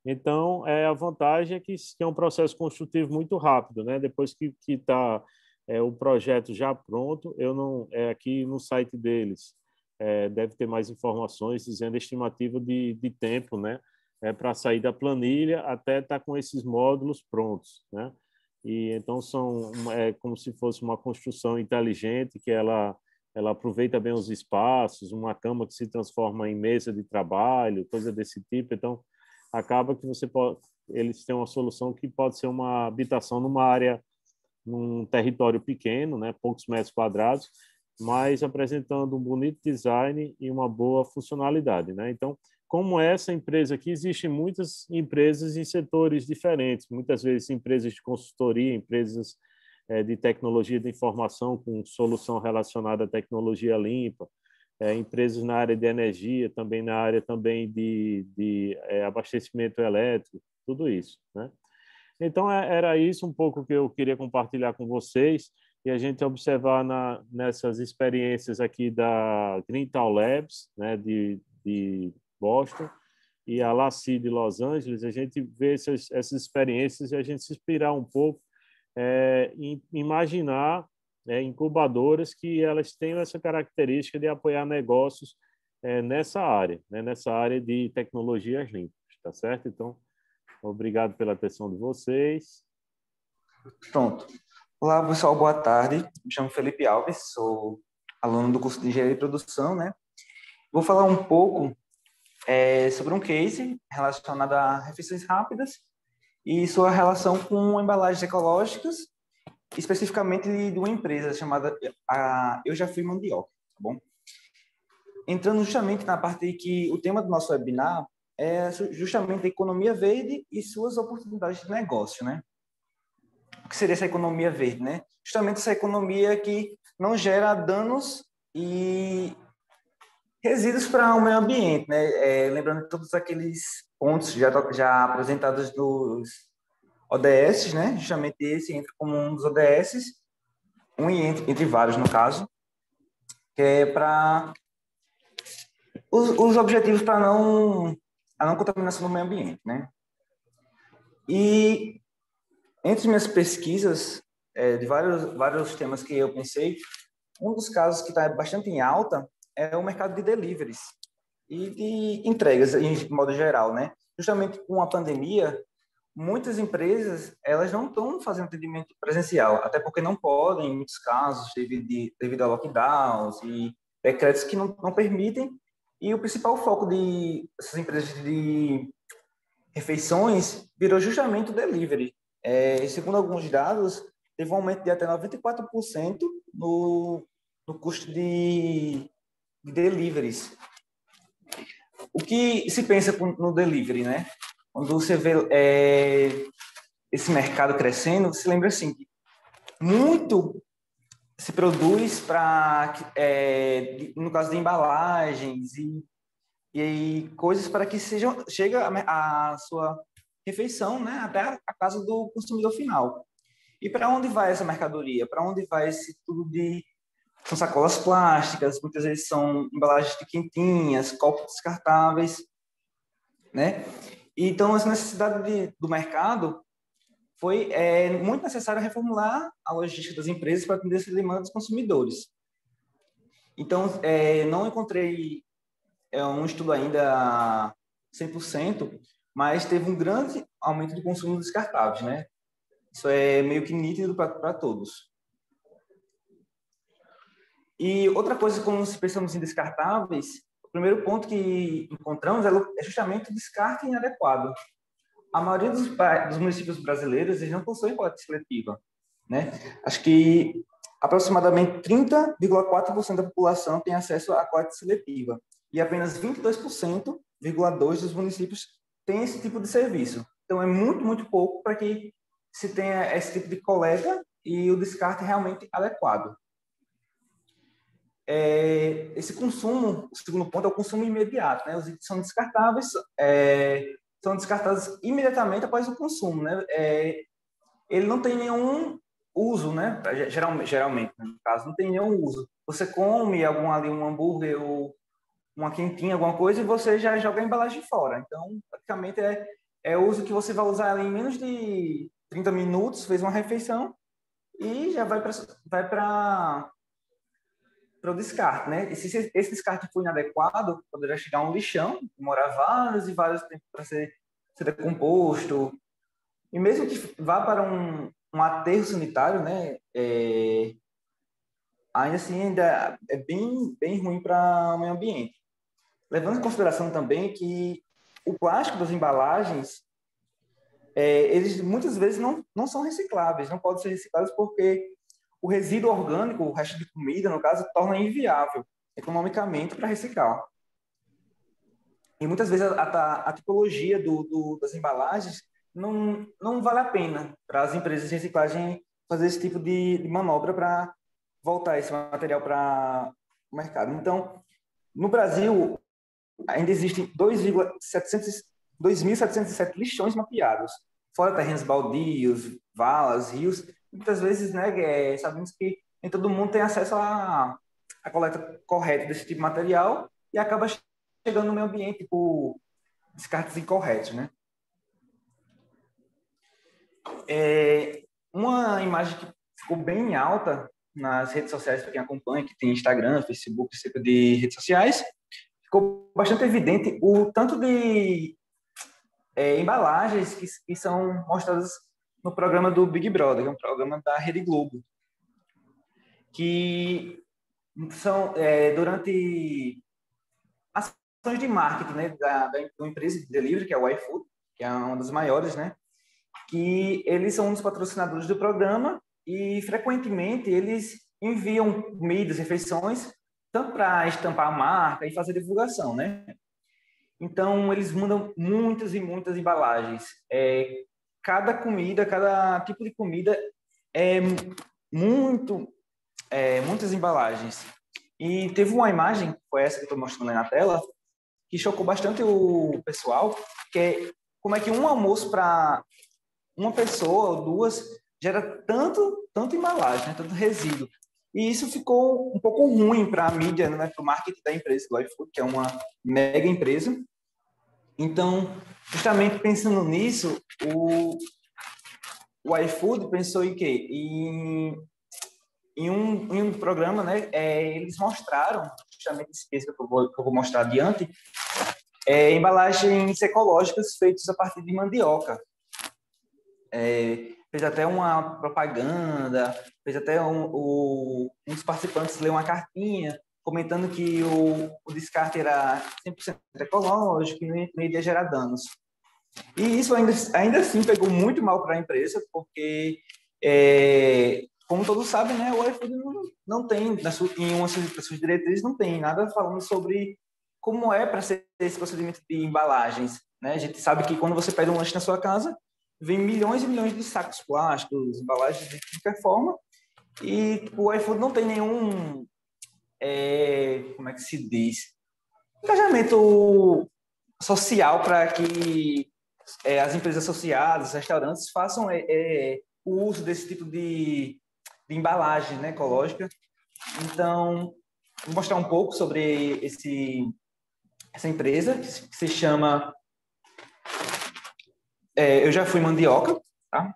Então, a vantagem é que é um processo construtivo muito rápido, né? Depois que está o projeto já pronto, aqui no site deles, deve ter mais informações dizendo a estimativa de tempo, né, para sair da planilha até estar com esses módulos prontos, né? E então é como se fosse uma construção inteligente que ela aproveita bem os espaços, uma cama que se transforma em mesa de trabalho, coisa desse tipo. Então acaba que eles têm uma solução que pode ser uma habitação numa área, num território pequeno, né, poucos metros quadrados, mas apresentando um bonito design e uma boa funcionalidade, né? Então, como essa empresa aqui, existem muitas empresas em setores diferentes, muitas vezes empresas de consultoria, empresas de tecnologia de informação com solução relacionada à tecnologia limpa, empresas na área de energia, também na área também de abastecimento elétrico, tudo isso, né? Então, era isso um pouco que eu queria compartilhar com vocês e a gente observar nessas experiências aqui da Greentown Labs, né, de Boston, e a LACI de Los Angeles, a gente vê essas experiências e a gente se inspirar um pouco em imaginar incubadoras que elas tenham essa característica de apoiar negócios nessa área, né, nessa área de tecnologias limpas, tá certo? Então, obrigado pela atenção de vocês. Pronto. Olá, pessoal, boa tarde. Me chamo Felipe Alves, sou aluno do curso de Engenharia de Produção, né? Vou falar um pouco sobre um case relacionado a refeições rápidas e sua relação com embalagens ecológicas, especificamente de uma empresa chamada Eu Já Fui Mandioca, tá bom? Entrando justamente na parte que o tema do nosso webinar é justamente a economia verde e suas oportunidades de negócio, né? O que seria essa economia verde, né? Justamente essa economia que não gera danos e resíduos para o meio ambiente, né? Lembrando todos aqueles pontos já apresentados dos ODS, né? Justamente esse entra como um dos ODS, entre vários no caso, que é para os objetivos para a não contaminação do meio ambiente, né? E entre minhas pesquisas de vários temas que eu pensei, um dos casos que está bastante em alta é o mercado de deliveries e de entregas em modo geral, né? Justamente com a pandemia, muitas empresas elas não estão fazendo atendimento presencial, até porque não podem, em muitos casos, devido a lockdowns e decretos que não permitem. E o principal foco dessas empresas de refeições virou justamente o delivery. Segundo alguns dados, teve um aumento de até 94% no custo de deliveries. O que se pensa no delivery, né? Quando você vê esse mercado crescendo, você lembra assim que muito se produz para, no caso de embalagens e coisas para que chegue a sua refeição, né, até a casa do consumidor final. E para onde vai essa mercadoria? Para onde vai esse tudo são sacolas plásticas, muitas vezes são embalagens de quentinhas, copos descartáveis, né? Então, essa necessidade do mercado foi muito necessário reformular a logística das empresas para atender essa demanda dos consumidores. Então, não encontrei um estudo ainda 100%, mas teve um grande aumento do consumo de descartáveis, né? Isso é meio que nítido para todos. E outra coisa, quando pensamos em descartáveis, o primeiro ponto que encontramos é justamente o descarte inadequado. A maioria dos municípios brasileiros eles não possuem coleta seletiva, né? Acho que aproximadamente 30,4% da população tem acesso à coleta seletiva e apenas 22,2% dos municípios têm esse tipo de serviço. Então, é muito, muito pouco para que se tenha esse tipo de coleta e o descarte realmente adequado. Esse consumo, o segundo ponto, é o consumo imediato, né? Os itens são descartáveis, são descartados imediatamente após o consumo, né? Ele não tem nenhum uso, né? Geralmente, no caso, não tem nenhum uso. Você come um hambúrguer ou uma quentinha, alguma coisa, e você já joga a embalagem fora. Então, praticamente é o uso que você vai usar ali em menos de 30 minutos, fez uma refeição e já vai para para o descarte, né? E se esse descarte for inadequado, poderá chegar a um lixão, demorar vários e vários tempos para ser decomposto. E mesmo que vá para um aterro sanitário, né? Ainda assim, ainda é bem ruim para o meio ambiente. Levando em consideração também que o plástico das embalagens, eles muitas vezes não são recicláveis, não podem ser reciclados porque o resíduo orgânico, o resto de comida, no caso, torna inviável economicamente para reciclar. E muitas vezes a tipologia das embalagens não vale a pena para as empresas de reciclagem fazer esse tipo de manobra para voltar esse material para o mercado. Então, no Brasil, ainda existem 2.707 lixões mapeados, fora terrenos baldios, valas, rios. Muitas vezes, né, sabemos que nem todo mundo tem acesso à coleta correta desse tipo de material e acaba chegando no meio ambiente por descartes incorretos, né? Uma imagem que ficou bem alta nas redes sociais, para quem acompanha, que tem Instagram, Facebook, esse tipo de redes sociais, ficou bastante evidente o tanto de embalagens que são mostradas no programa do Big Brother, que é um programa da Rede Globo, que são, durante ações de marketing, né, da uma empresa de delivery, que é o iFood, que é uma das maiores, né, que eles são um dos patrocinadores do programa e, frequentemente, eles enviam comidas, refeições, tanto para estampar a marca e fazer divulgação, né? Então, eles mandam muitas e muitas embalagens. Cada comida, cada tipo de comida é muitas embalagens. E teve uma imagem, foi essa que eu estou mostrando aí na tela, que chocou bastante o pessoal, que é como é que um almoço para uma pessoa ou duas gera tanto embalagem, né, tanto resíduo. E isso ficou um pouco ruim para a mídia, né, para o marketing da empresa, do iFood, que é uma mega empresa. Então, justamente pensando nisso, o iFood pensou em quê? Em um programa, né, eles mostraram, justamente esse que eu vou mostrar adiante, embalagens ecológicas feitas a partir de mandioca. Fez até uma propaganda, fez até um dos participantes ler uma cartinha comentando que o descarte era 100% ecológico e não iria gerar danos. E isso ainda assim pegou muito mal para a empresa, porque, como todos sabem, né, o iFood não tem, em uma das suas diretrizes, não tem nada falando sobre como é para ser esse procedimento de embalagens. Né? A gente sabe que quando você pede um lanche na sua casa, vem milhões e milhões de sacos plásticos, embalagens de qualquer forma, e o iFood não tem nenhum, como é que se diz, engajamento social para que as empresas associadas, os restaurantes, façam o uso desse tipo de embalagem, né, ecológica. Então, vou mostrar um pouco sobre essa empresa, que se chama Eu Já Fui Mandioca, tá?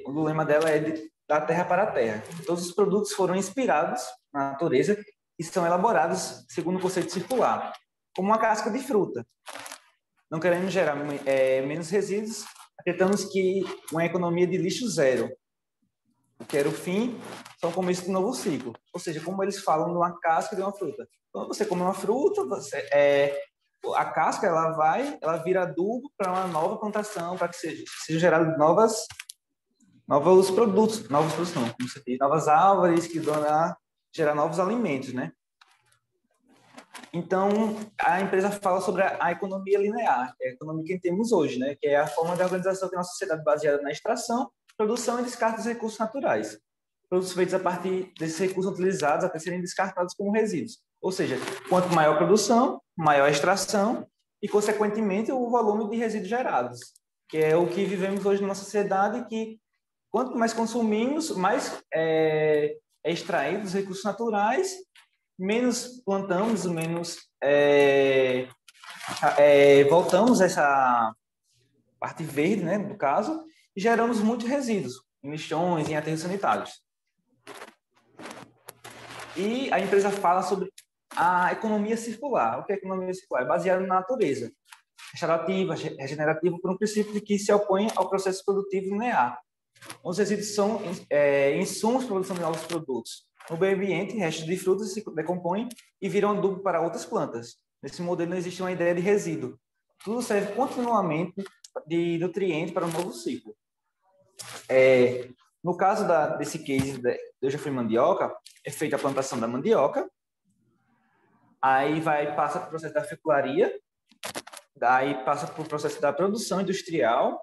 O lema dela é da terra para a terra. Todos os produtos foram inspirados na natureza e são elaborados segundo o conceito circular, como uma casca de fruta. Não queremos gerar menos resíduos, acreditamos que uma economia de lixo zero, que era o fim, são o começo de um novo ciclo. Ou seja, como eles falam de uma casca de uma fruta. Quando você come uma fruta, a casca ela vira adubo para uma nova plantação, para que sejam gerados novos produtos não, como você diz, novas árvores que vão gerar novos alimentos, né? Então, a empresa fala sobre a economia linear, que é a economia que temos hoje, né? Que é a forma de organização de uma sociedade baseada na extração, produção e descarte dos recursos naturais. Produtos feitos a partir desses recursos utilizados até serem descartados como resíduos. Ou seja, quanto maior a produção, maior a extração e, consequentemente, o volume de resíduos gerados, que é o que vivemos hoje numa sociedade que, quanto mais consumimos, mais é extraído dos recursos naturais, menos plantamos, menos voltamos a essa parte verde, né, no caso, e geramos muitos resíduos, em lixões, em aterros sanitários. E a empresa fala sobre a economia circular. O que é economia circular? É baseada na natureza, restaurativa, regenerativa, por um princípio que se opõe ao processo produtivo linear. Os resíduos são insumos para a produção de novos produtos. No meio ambiente, restos de frutas se decompõem e viram adubo para outras plantas. Nesse modelo não existe uma ideia de resíduo. Tudo serve continuamente de nutriente para um novo ciclo. No caso desse case de Eu Já Fui Mandioca, é feita a plantação da mandioca, aí passa para o processo da fecularia, daí passa para o processo da produção industrial,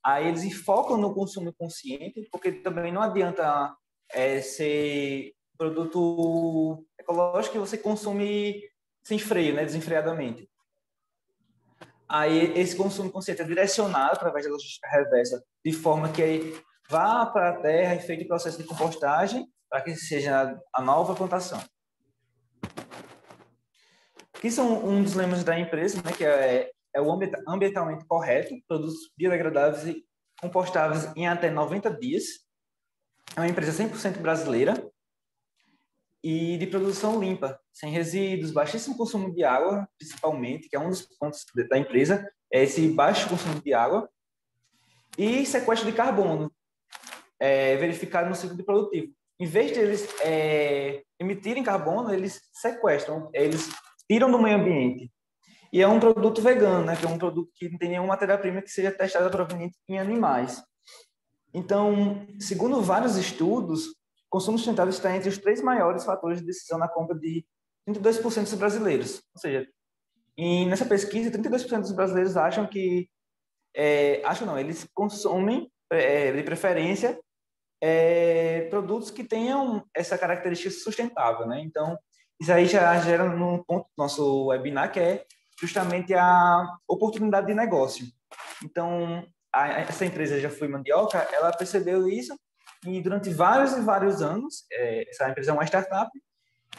aí eles focam no consumo consciente, porque também não adianta ser produto ecológico que você consome sem freio, né, desenfreadamente. Aí esse consumo consciente é direcionado através da logística reversa, de forma que vá para a terra e feito o processo de compostagem para que seja a nova plantação. Que são um dos lemas da empresa, né, que é o ambientalmente correto, produtos biodegradáveis e compostáveis em até 90 dias. É uma empresa 100% brasileira e de produção limpa, sem resíduos, baixíssimo consumo de água, principalmente, que é um dos pontos da empresa, é esse baixo consumo de água, e sequestro de carbono, verificado no ciclo de produtivo. Em vez de eles emitirem carbono, eles sequestram, eles tiram do meio ambiente. E é um produto vegano, né, que é um produto que não tem nenhuma matéria-prima que seja testada proveniente em animais. Então, segundo vários estudos, o consumo sustentável está entre os 3 maiores fatores de decisão na compra de 32% dos brasileiros. Ou seja, nessa pesquisa, 32% dos brasileiros acham que... eles consomem, de preferência, produtos que tenham essa característica sustentável, né? Então, isso aí já gera um ponto do nosso webinar, que é justamente a oportunidade de negócio. Então, essa empresa Já Fui Mandioca, ela percebeu isso e durante vários e vários anos, essa empresa é uma startup,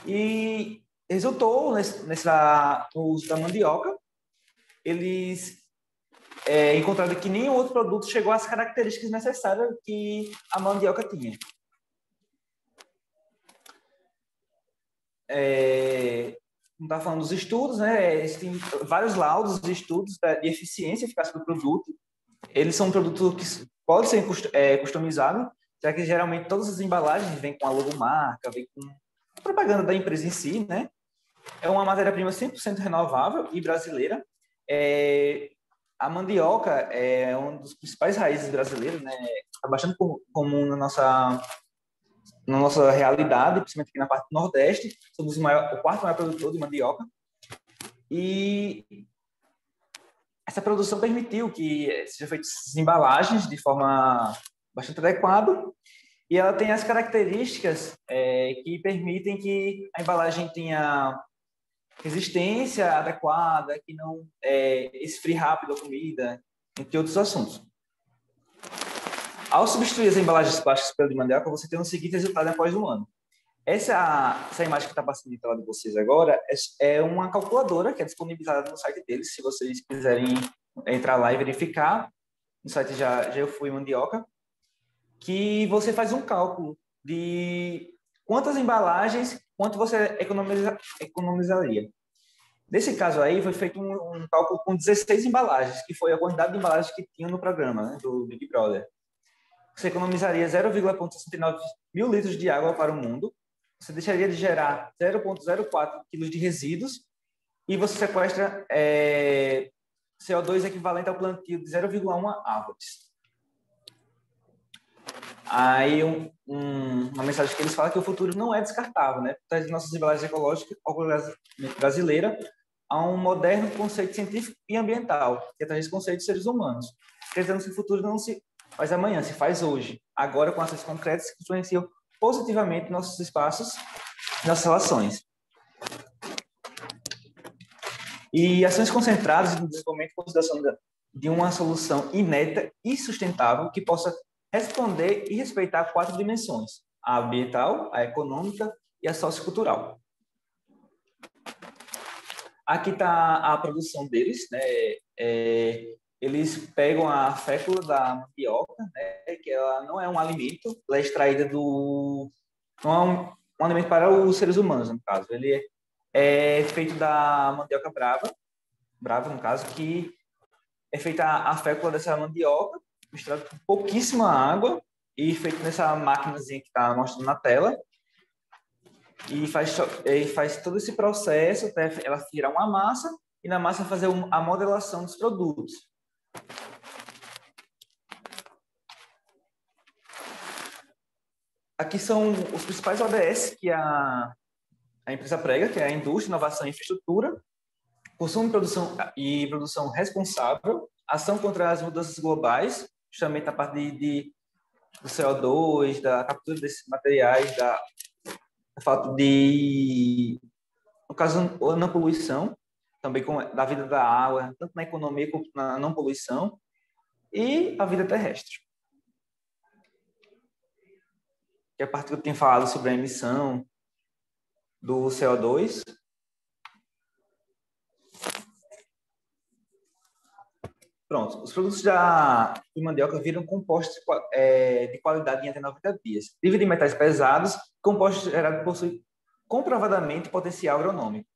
e resultou no uso da mandioca. Eles encontraram que nenhum outro produto chegou às características necessárias que a mandioca tinha. Não está falando dos estudos, né? Tem vários laudos de estudos de eficiência e eficácia do produto. Eles são um produto que pode ser customizado, já que geralmente todas as embalagens vêm com a logomarca, vêm com a propaganda da empresa em si, né? É uma matéria-prima 100% renovável e brasileira. A mandioca é uma das principais raízes brasileiras, né? Está bastante comum na nossa realidade, principalmente aqui na parte do Nordeste. Somos o 4º maior produtor de mandioca. E essa produção permitiu que sejam feitas embalagens de forma bastante adequada, e ela tem as características que permitem que a embalagem tenha resistência adequada, que não esfrie rápido a comida, entre outros assuntos. Ao substituir as embalagens plásticas pela de mandioca, você tem o seguinte resultado após um ano. Essa imagem que está passando em tela de vocês agora é uma calculadora que é disponibilizada no site deles, se vocês quiserem entrar lá e verificar, no site Já Eu Fui Mandioca, que você faz um cálculo de quantas embalagens, quanto você economizaria. Nesse caso aí, foi feito um cálculo com 16 embalagens, que foi a quantidade de embalagens que tinha no programa, né, do Big Brother. Você economizaria 0,69 mil litros de água para o mundo, você deixaria de gerar 0,04 quilos de resíduos e você sequestra CO2 equivalente ao plantio de 0,1 árvores. Aí uma mensagem que eles falam é que o futuro não é descartável, né? Por trás de nossas embalagens ecológicas, brasileira, há um moderno conceito científico e ambiental, que é através desse conceito de seres humanos. Quer dizer que o futuro não se faz amanhã, se faz hoje. Agora, com ações concretas que influenciam positivamente nossos espaços, nossas relações. E ações concentradas no desenvolvimento e consideração de uma solução inédita e sustentável que possa responder e respeitar 4 dimensões: a ambiental, a econômica e a sociocultural. Aqui está a produção deles, né? Eles pegam a fécula da mandioca, né? Que ela não é um alimento, ela é extraída um alimento para os seres humanos, no caso. Ele é feito da mandioca brava, no caso, que é feita a fécula dessa mandioca, misturada com pouquíssima água e feito nessa maquinazinha que está mostrando na tela. E faz todo esse processo até ela virar uma massa e na massa fazer a modelação dos produtos. Aqui são os principais ODS que a empresa prega, que é a indústria, inovação e infraestrutura, consumo e produção responsável, ação contra as mudanças globais, justamente na parte do CO2, da captura desses materiais, o fato de, no caso, a não poluição, também da vida da água, tanto na economia quanto na não poluição, e a vida terrestre. Que é a parte que eu tenho falado sobre a emissão do CO2. Pronto, os produtos de mandioca viram compostos de qualidade em até 90 dias. Livre de metais pesados, compostos gerados possuem comprovadamente potencial agronômico.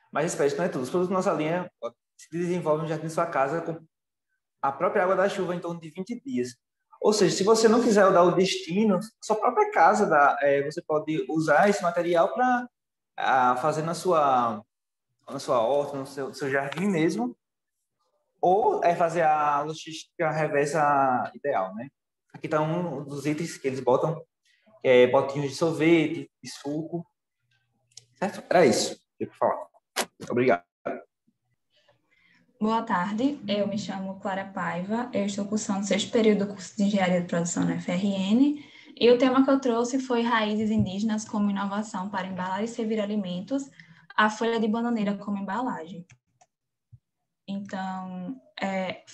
Mas espécie não é tudo. Os produtos da nossa linha se desenvolvem no jardim de sua casa com a própria água da chuva em torno de 20 dias. Ou seja, se você não quiser dar o destino, sua própria casa, você pode usar esse material para fazer na sua horta, no seu jardim mesmo, ou fazer a logística reversa ideal, né? Aqui está um dos itens que eles botam, que é potinhos de sorvete, de suco. Certo? Era isso que eu ia falar. Obrigado. Boa tarde, eu me chamo Clara Paiva, eu estou cursando o 6º período do curso de Engenharia de Produção na FRN, e o tema que eu trouxe foi Raízes Indígenas como Inovação para Embalar e Servir Alimentos, a folha de bananeira como embalagem. Então,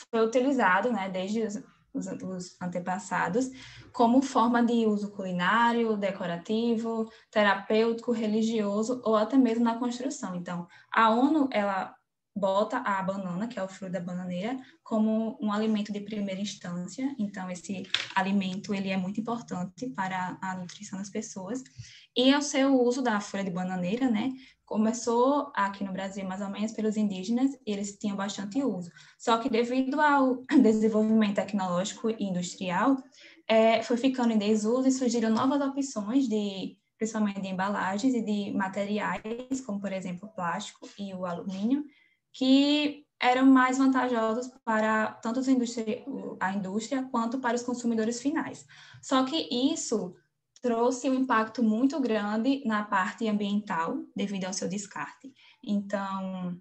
foi utilizado, né, desde os antepassados, como forma de uso culinário, decorativo, terapêutico, religioso ou até mesmo na construção. Então, a ONU, ela bota a banana, que é o fruto da bananeira, como um alimento de primeira instância. Então, esse alimento ele é muito importante para a nutrição das pessoas. E o seu uso da folha de bananeira, né, começou aqui no Brasil mais ou menos pelos indígenas, e eles tinham bastante uso. Só que devido ao desenvolvimento tecnológico e industrial, foi ficando em desuso e surgiram novas opções principalmente de embalagens e de materiais, como por exemplo o plástico e o alumínio, que eram mais vantajosos para tanto a indústria quanto para os consumidores finais. Só que isso trouxe um impacto muito grande na parte ambiental devido ao seu descarte. Então,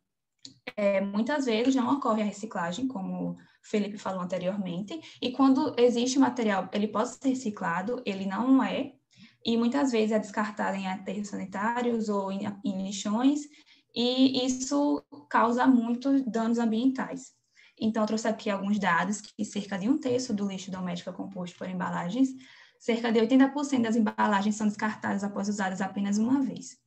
muitas vezes não ocorre a reciclagem, como o Felipe falou anteriormente, e quando existe material, ele pode ser reciclado, ele não é, e muitas vezes é descartado em aterros sanitários ou em lixões, e isso causa muitos danos ambientais. Então, eu trouxe aqui alguns dados que cerca de 1/3 do lixo doméstico é composto por embalagens, cerca de 80% das embalagens são descartadas após usadas apenas uma vez.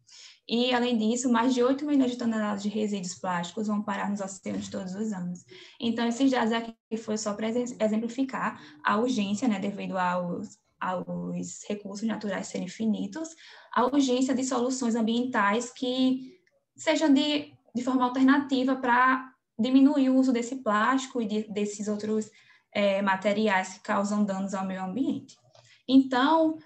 E, além disso, mais de 8 milhões de toneladas de resíduos plásticos vão parar nos oceanos todos os anos. Então, esses dados aqui foi só para exemplificar a urgência, né, devido aos recursos naturais serem finitos, a urgência de soluções ambientais que sejam de forma alternativa para diminuir o uso desse plástico e desses outros materiais que causam danos ao meio ambiente. Então,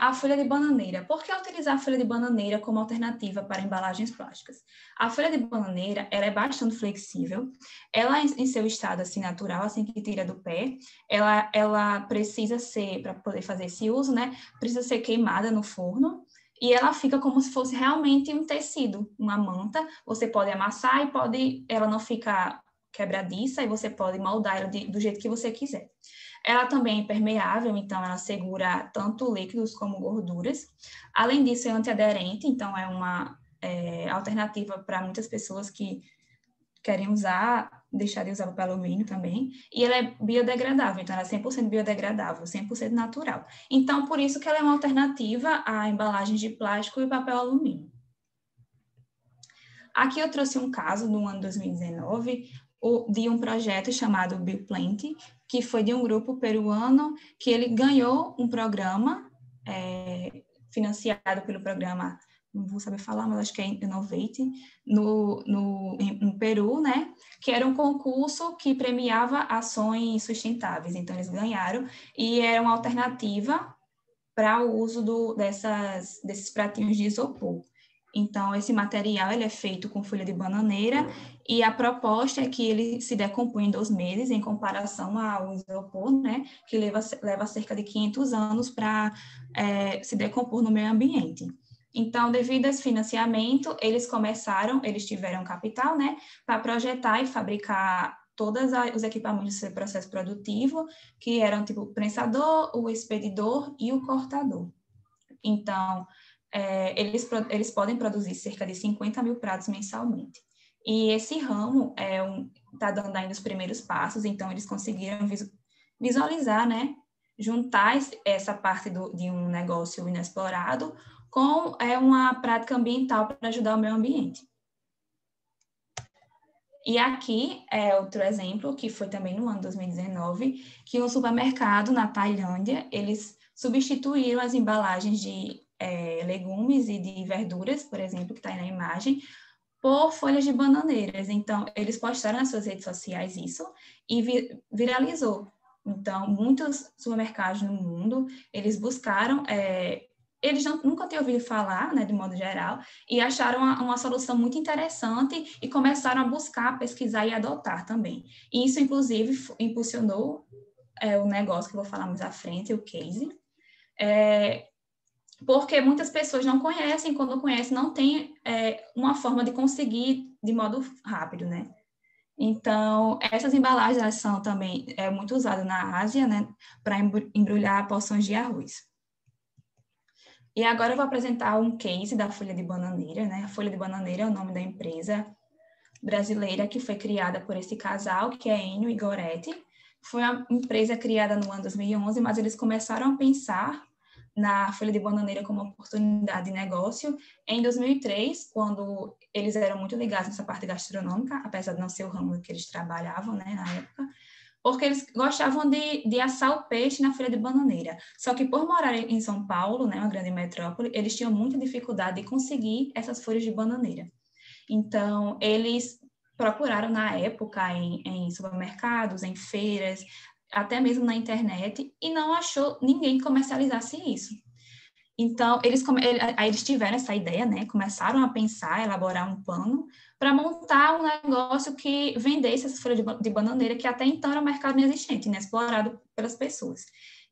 a folha de bananeira. Por que utilizar a folha de bananeira como alternativa para embalagens plásticas? A folha de bananeira, ela é bastante flexível, ela em seu estado assim natural, assim que tira do pé, ela precisa ser, para poder fazer esse uso, né, precisa ser queimada no forno, e ela fica como se fosse realmente um tecido, uma manta. Você pode amassar e ela não fica quebradiça, e você pode moldar ela do jeito que você quiser. Ela também é impermeável, então ela segura tanto líquidos como gorduras. Além disso, é antiaderente, então é uma alternativa para muitas pessoas que querem deixar de usar papel alumínio também. E ela é biodegradável, então ela é 100% biodegradável, 100% natural. Então, por isso que ela é uma alternativa a embalagens de plástico e papel alumínio. Aqui eu trouxe um caso no ano 2019, de um projeto chamado Bioplant, que foi de um grupo peruano que ele ganhou um programa financiado pelo programa, não vou saber falar, mas acho que é Innovate, no Peru, né? Que era um concurso que premiava ações sustentáveis. Então, eles ganharam e era uma alternativa para o uso desses pratinhos de isopor. Então, esse material ele é feito com folha de bananeira e a proposta é que ele se decompõe em 2 meses, em comparação ao isopor, né, que leva cerca de 500 anos para se decompor no meio ambiente. Então, devido a esse financiamento, eles tiveram capital, né, para projetar e fabricar todos os equipamentos do seu processo produtivo, que eram tipo o prensador, o expedidor e o cortador. Então, eles podem produzir cerca de 50 mil pratos mensalmente. E esse ramo está dando ainda os primeiros passos, então eles conseguiram visualizar, né, juntar essa parte de um negócio inexplorado com uma prática ambiental para ajudar o meio ambiente. E aqui é outro exemplo, que foi também no ano 2019, que um supermercado na Tailândia, eles substituíram as embalagens de legumes e de verduras, por exemplo, que está aí na imagem, por folhas de bananeiras. Então, eles postaram nas suas redes sociais isso e viralizou. Então, muitos supermercados no mundo, eles buscaram... eles nunca tinham ouvido falar, né, de modo geral, e acharam uma solução muito interessante e começaram a buscar, pesquisar e adotar também. E isso, inclusive, impulsionou o negócio que eu vou falar mais à frente, o case, porque muitas pessoas não conhecem, quando conhecem, não tem uma forma de conseguir de modo rápido, né? Então, essas embalagens elas são também muito usadas na Ásia, né, para embrulhar porções de arroz. E agora eu vou apresentar um case da folha de bananeira, né? A folha de bananeira é o nome da empresa brasileira que foi criada por esse casal, que é Enio e Goretti. Foi uma empresa criada no ano 2011, mas eles começaram a pensar na folha de bananeira como oportunidade de negócio em 2003, quando eles eram muito ligados nessa parte gastronômica, apesar de não ser o ramo que eles trabalhavam, né, na época, porque eles gostavam de assar o peixe na folha de bananeira. Só que por morar em São Paulo, né, uma grande metrópole, eles tinham muita dificuldade de conseguir essas folhas de bananeira. Então, eles procuraram na época em supermercados, em feiras, até mesmo na internet, e não achou ninguém que comercializasse isso. Então, eles tiveram essa ideia, né? Começaram a pensar, elaborar um plano para montar um negócio que vendesse essa folha de bananeira, que até então era um mercado inexistente, inexplorado pelas pessoas.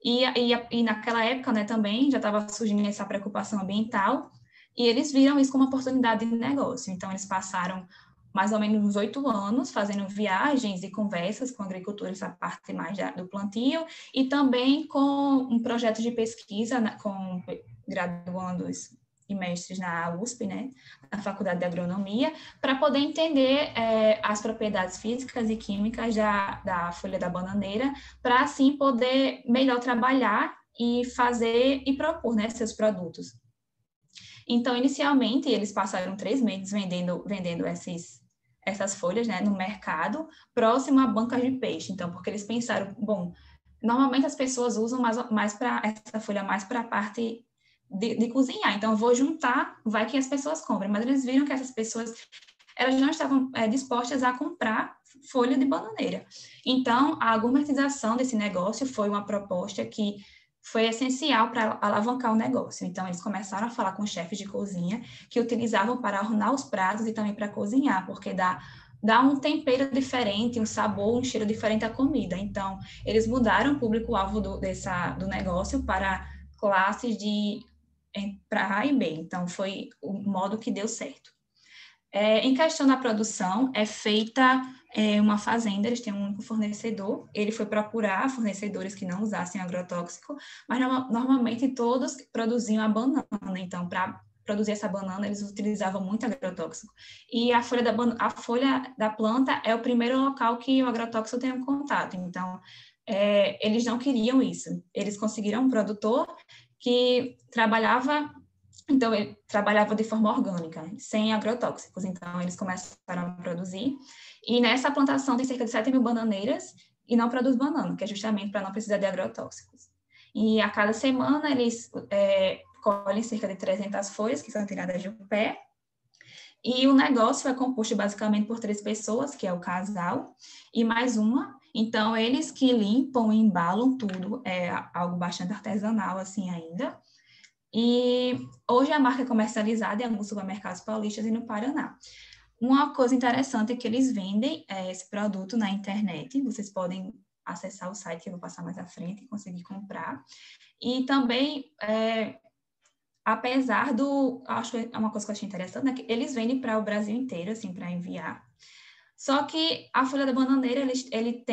E naquela época, né, também já estava surgindo essa preocupação ambiental, e eles viram isso como uma oportunidade de negócio. Então, eles passaram mais ou menos uns 8 anos fazendo viagens e conversas com agricultores, a parte mais do plantio, e também com um projeto de pesquisa com graduandos e mestres na USP, né, na Faculdade de Agronomia, para poder entender as propriedades físicas e químicas da folha da bananeira, para assim poder melhor trabalhar e fazer e propor, né, seus produtos. Então, inicialmente, eles passaram 3 meses vendendo essas folhas, né, no mercado, próximo a bancas de peixe. Então, porque eles pensaram, bom, normalmente as pessoas usam essa folha mais para a parte de cozinhar. Então, eu vou juntar, vai que as pessoas comprem. Mas eles viram que essas pessoas, elas não estavam dispostas a comprar folha de bananeira. Então, a gourmetização desse negócio foi uma proposta que foi essencial para alavancar o negócio. Então, eles começaram a falar com chefes de cozinha que utilizavam para ornar os pratos e também para cozinhar, porque dá um tempero diferente, um sabor, um cheiro diferente à comida. Então, eles mudaram o público-alvo do negócio para classes para A e B. Então, foi o modo que deu certo. Em questão da produção, é feita uma fazenda, eles têm um único fornecedor, ele foi procurar fornecedores que não usassem agrotóxico, mas normalmente todos produziam a banana, então para produzir essa banana eles utilizavam muito agrotóxico. E a folha da planta é o primeiro local que o agrotóxico tem um contato, então eles não queriam isso. Eles conseguiram um produtor que trabalhava... Então, ele trabalhava de forma orgânica, sem agrotóxicos. Então, eles começaram a produzir. E nessa plantação tem cerca de 7 mil bananeiras e não produz banana, que é justamente para não precisar de agrotóxicos. E a cada semana eles colhem cerca de 300 folhas que são tiradas do pé. E o negócio é composto basicamente por 3 pessoas, que é o casal, e mais uma. Então, eles que limpam e embalam tudo, é algo bastante artesanal assim ainda. E hoje a marca é comercializada em alguns supermercados paulistas e no Paraná. Uma coisa interessante é que eles vendem esse produto na internet. Vocês podem acessar o site, que eu vou passar mais à frente, e conseguir comprar. E também, apesar acho que é uma coisa que eu achei interessante, né, que eles vendem para o Brasil inteiro, assim, para enviar. Só que a folha da bananeira, ele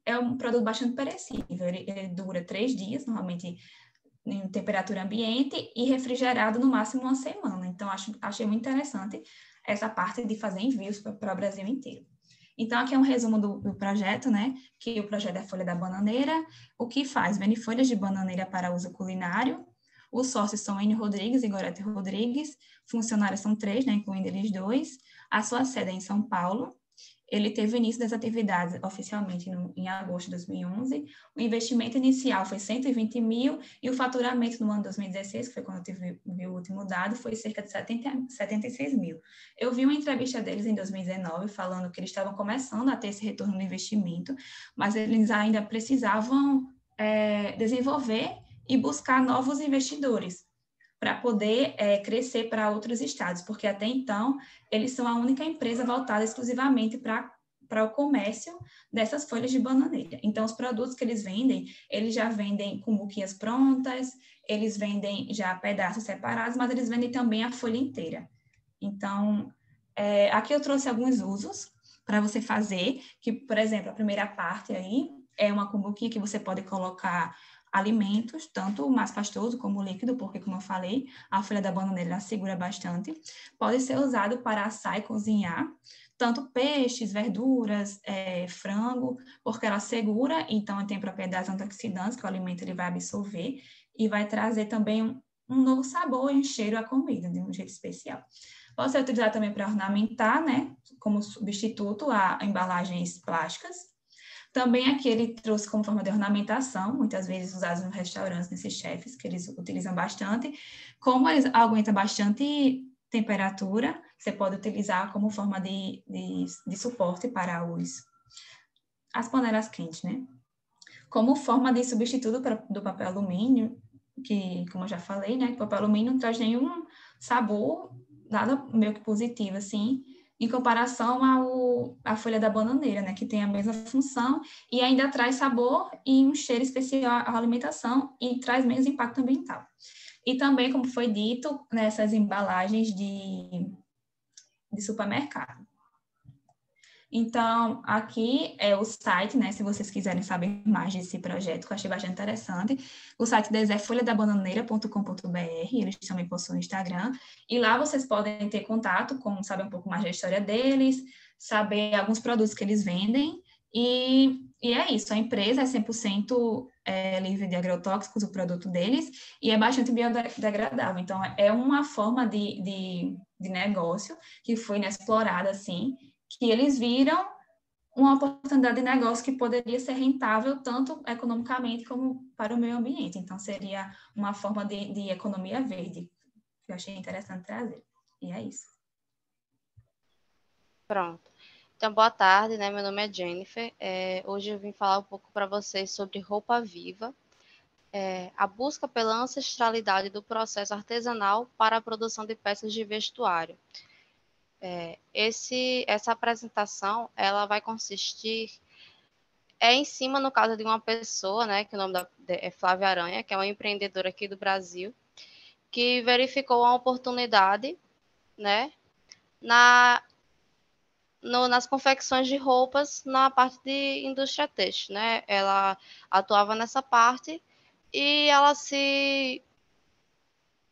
é um produto bastante perecível. Ele dura 3 dias, normalmente em temperatura ambiente, e refrigerado no máximo 1 semana. Então, achei muito interessante essa parte de fazer envios para o Brasil inteiro. Então, aqui é um resumo do projeto, né? Que o projeto é a Folha da Bananeira. O que faz? Vende folhas de bananeira para uso culinário. Os sócios são Enio Rodrigues e Gorete Rodrigues. Funcionários são 3, né? Incluindo eles 2. A sua sede é em São Paulo. Ele teve início das atividades oficialmente em agosto de 2011. O investimento inicial foi 120 mil e o faturamento no ano de 2016, que foi quando eu vi o último dado, foi cerca de 76 mil. Eu vi uma entrevista deles em 2019 falando que eles estavam começando a ter esse retorno do investimento, mas eles ainda precisavam desenvolver e buscar novos investidores para poder crescer para outros estados, porque até então eles são a única empresa voltada exclusivamente para o comércio dessas folhas de bananeira. Então, os produtos que eles já vendem com buquinhas prontas, eles vendem já pedaços separados, mas eles vendem também a folha inteira. Então, aqui eu trouxe alguns usos para você fazer, que, por exemplo, a primeira parte aí é uma cumbuquinha que você pode colocar alimentos, tanto o mais pastoso como o líquido, porque, como eu falei, a folha da bananeira segura bastante. Pode ser usado para assar e cozinhar, tanto peixes, verduras, frango, porque ela segura, então tem propriedades antioxidantes que o alimento ele vai absorver e vai trazer também um novo sabor e um cheiro à comida, de um jeito especial. Pode ser utilizado também para ornamentar, né, como substituto a embalagens plásticas. Também aqui ele trouxe como forma de ornamentação, muitas vezes usados nos restaurantes, nesses chefes, que eles utilizam bastante. Como eles aguentam bastante temperatura, você pode utilizar como forma de suporte para as panelas quentes, né? Como forma de substituto do papel alumínio, que, como eu já falei, né, o papel alumínio não traz nenhum sabor, nada meio que positivo, assim, em comparação à folha da bananeira, né, que tem a mesma função e ainda traz sabor e um cheiro especial à alimentação e traz menos impacto ambiental. E também, como foi dito, nessas embalagens de supermercado. Então, aqui é o site, né, se vocês quiserem saber mais desse projeto, que eu achei bastante interessante. O site deles é folhadabananeira.com.br, eles também possuem o Instagram, e lá vocês podem ter contato saber um pouco mais da história deles, saber alguns produtos que eles vendem, e é isso, a empresa é 100% livre de agrotóxicos, o produto deles, e é bastante biodegradável. Então, é uma forma de negócio que foi inexplorada, assim, que eles viram uma oportunidade de negócio que poderia ser rentável tanto economicamente como para o meio ambiente. Então, seria uma forma de economia verde, que eu achei interessante trazer. E é isso. Pronto. Então, boa tarde, né? Meu nome é Jennifer. Hoje eu vim falar um pouco para vocês sobre roupa viva, a busca pela ancestralidade do processo artesanal para a produção de peças de vestuário. Essa apresentação, ela vai consistir em cima, no caso de uma pessoa, né, que o nome é Flávia Aranha, que é uma empreendedora aqui do Brasil, que verificou uma oportunidade, né, nas confecções de roupas na parte de indústria têxtil, né? Ela atuava nessa parte e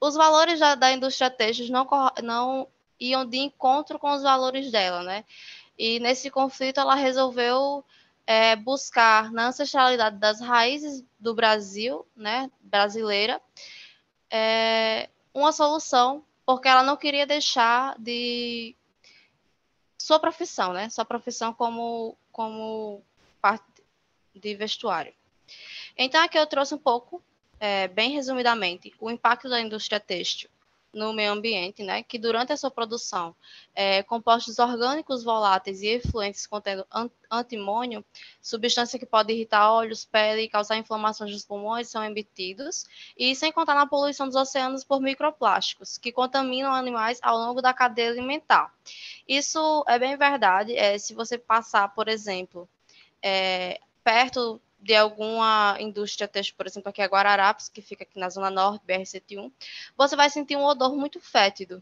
os valores da indústria têxtil não iam de encontro com os valores dela, né? E nesse conflito ela resolveu buscar na ancestralidade das raízes do Brasil, né, brasileira, uma solução, porque ela não queria deixar de sua profissão, né? Sua profissão como parte de vestuário. Então, aqui eu trouxe um pouco bem resumidamente, o impacto da indústria têxtil no meio ambiente, né, que durante a sua produção, compostos orgânicos voláteis e efluentes contendo antimônio, substância que pode irritar olhos, pele e causar inflamações dos pulmões, são emitidos, e sem contar na poluição dos oceanos por microplásticos, que contaminam animais ao longo da cadeia alimentar. Isso é bem verdade, se você passar, por exemplo, perto de alguma indústria têxtil, por exemplo, aqui é Guararapes, que fica aqui na Zona Norte, BR-101, você vai sentir um odor muito fétido,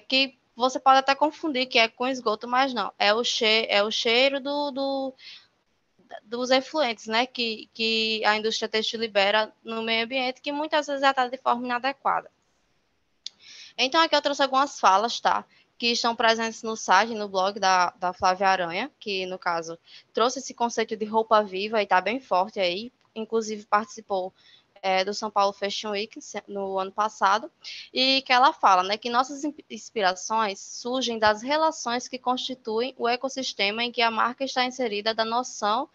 que você pode até confundir que é com esgoto, mas não, é o cheiro dos efluentes, né, que a indústria têxtil libera no meio ambiente, que muitas vezes está de forma inadequada. Então, aqui eu trouxe algumas falas, tá? Que estão presentes no site, no blog da Flávia Aranha, que, no caso, trouxe esse conceito de roupa viva e está bem forte aí. Inclusive, participou do São Paulo Fashion Week no ano passado, e que ela fala, né, que nossas inspirações surgem das relações que constituem o ecossistema em que a marca está inserida, da noção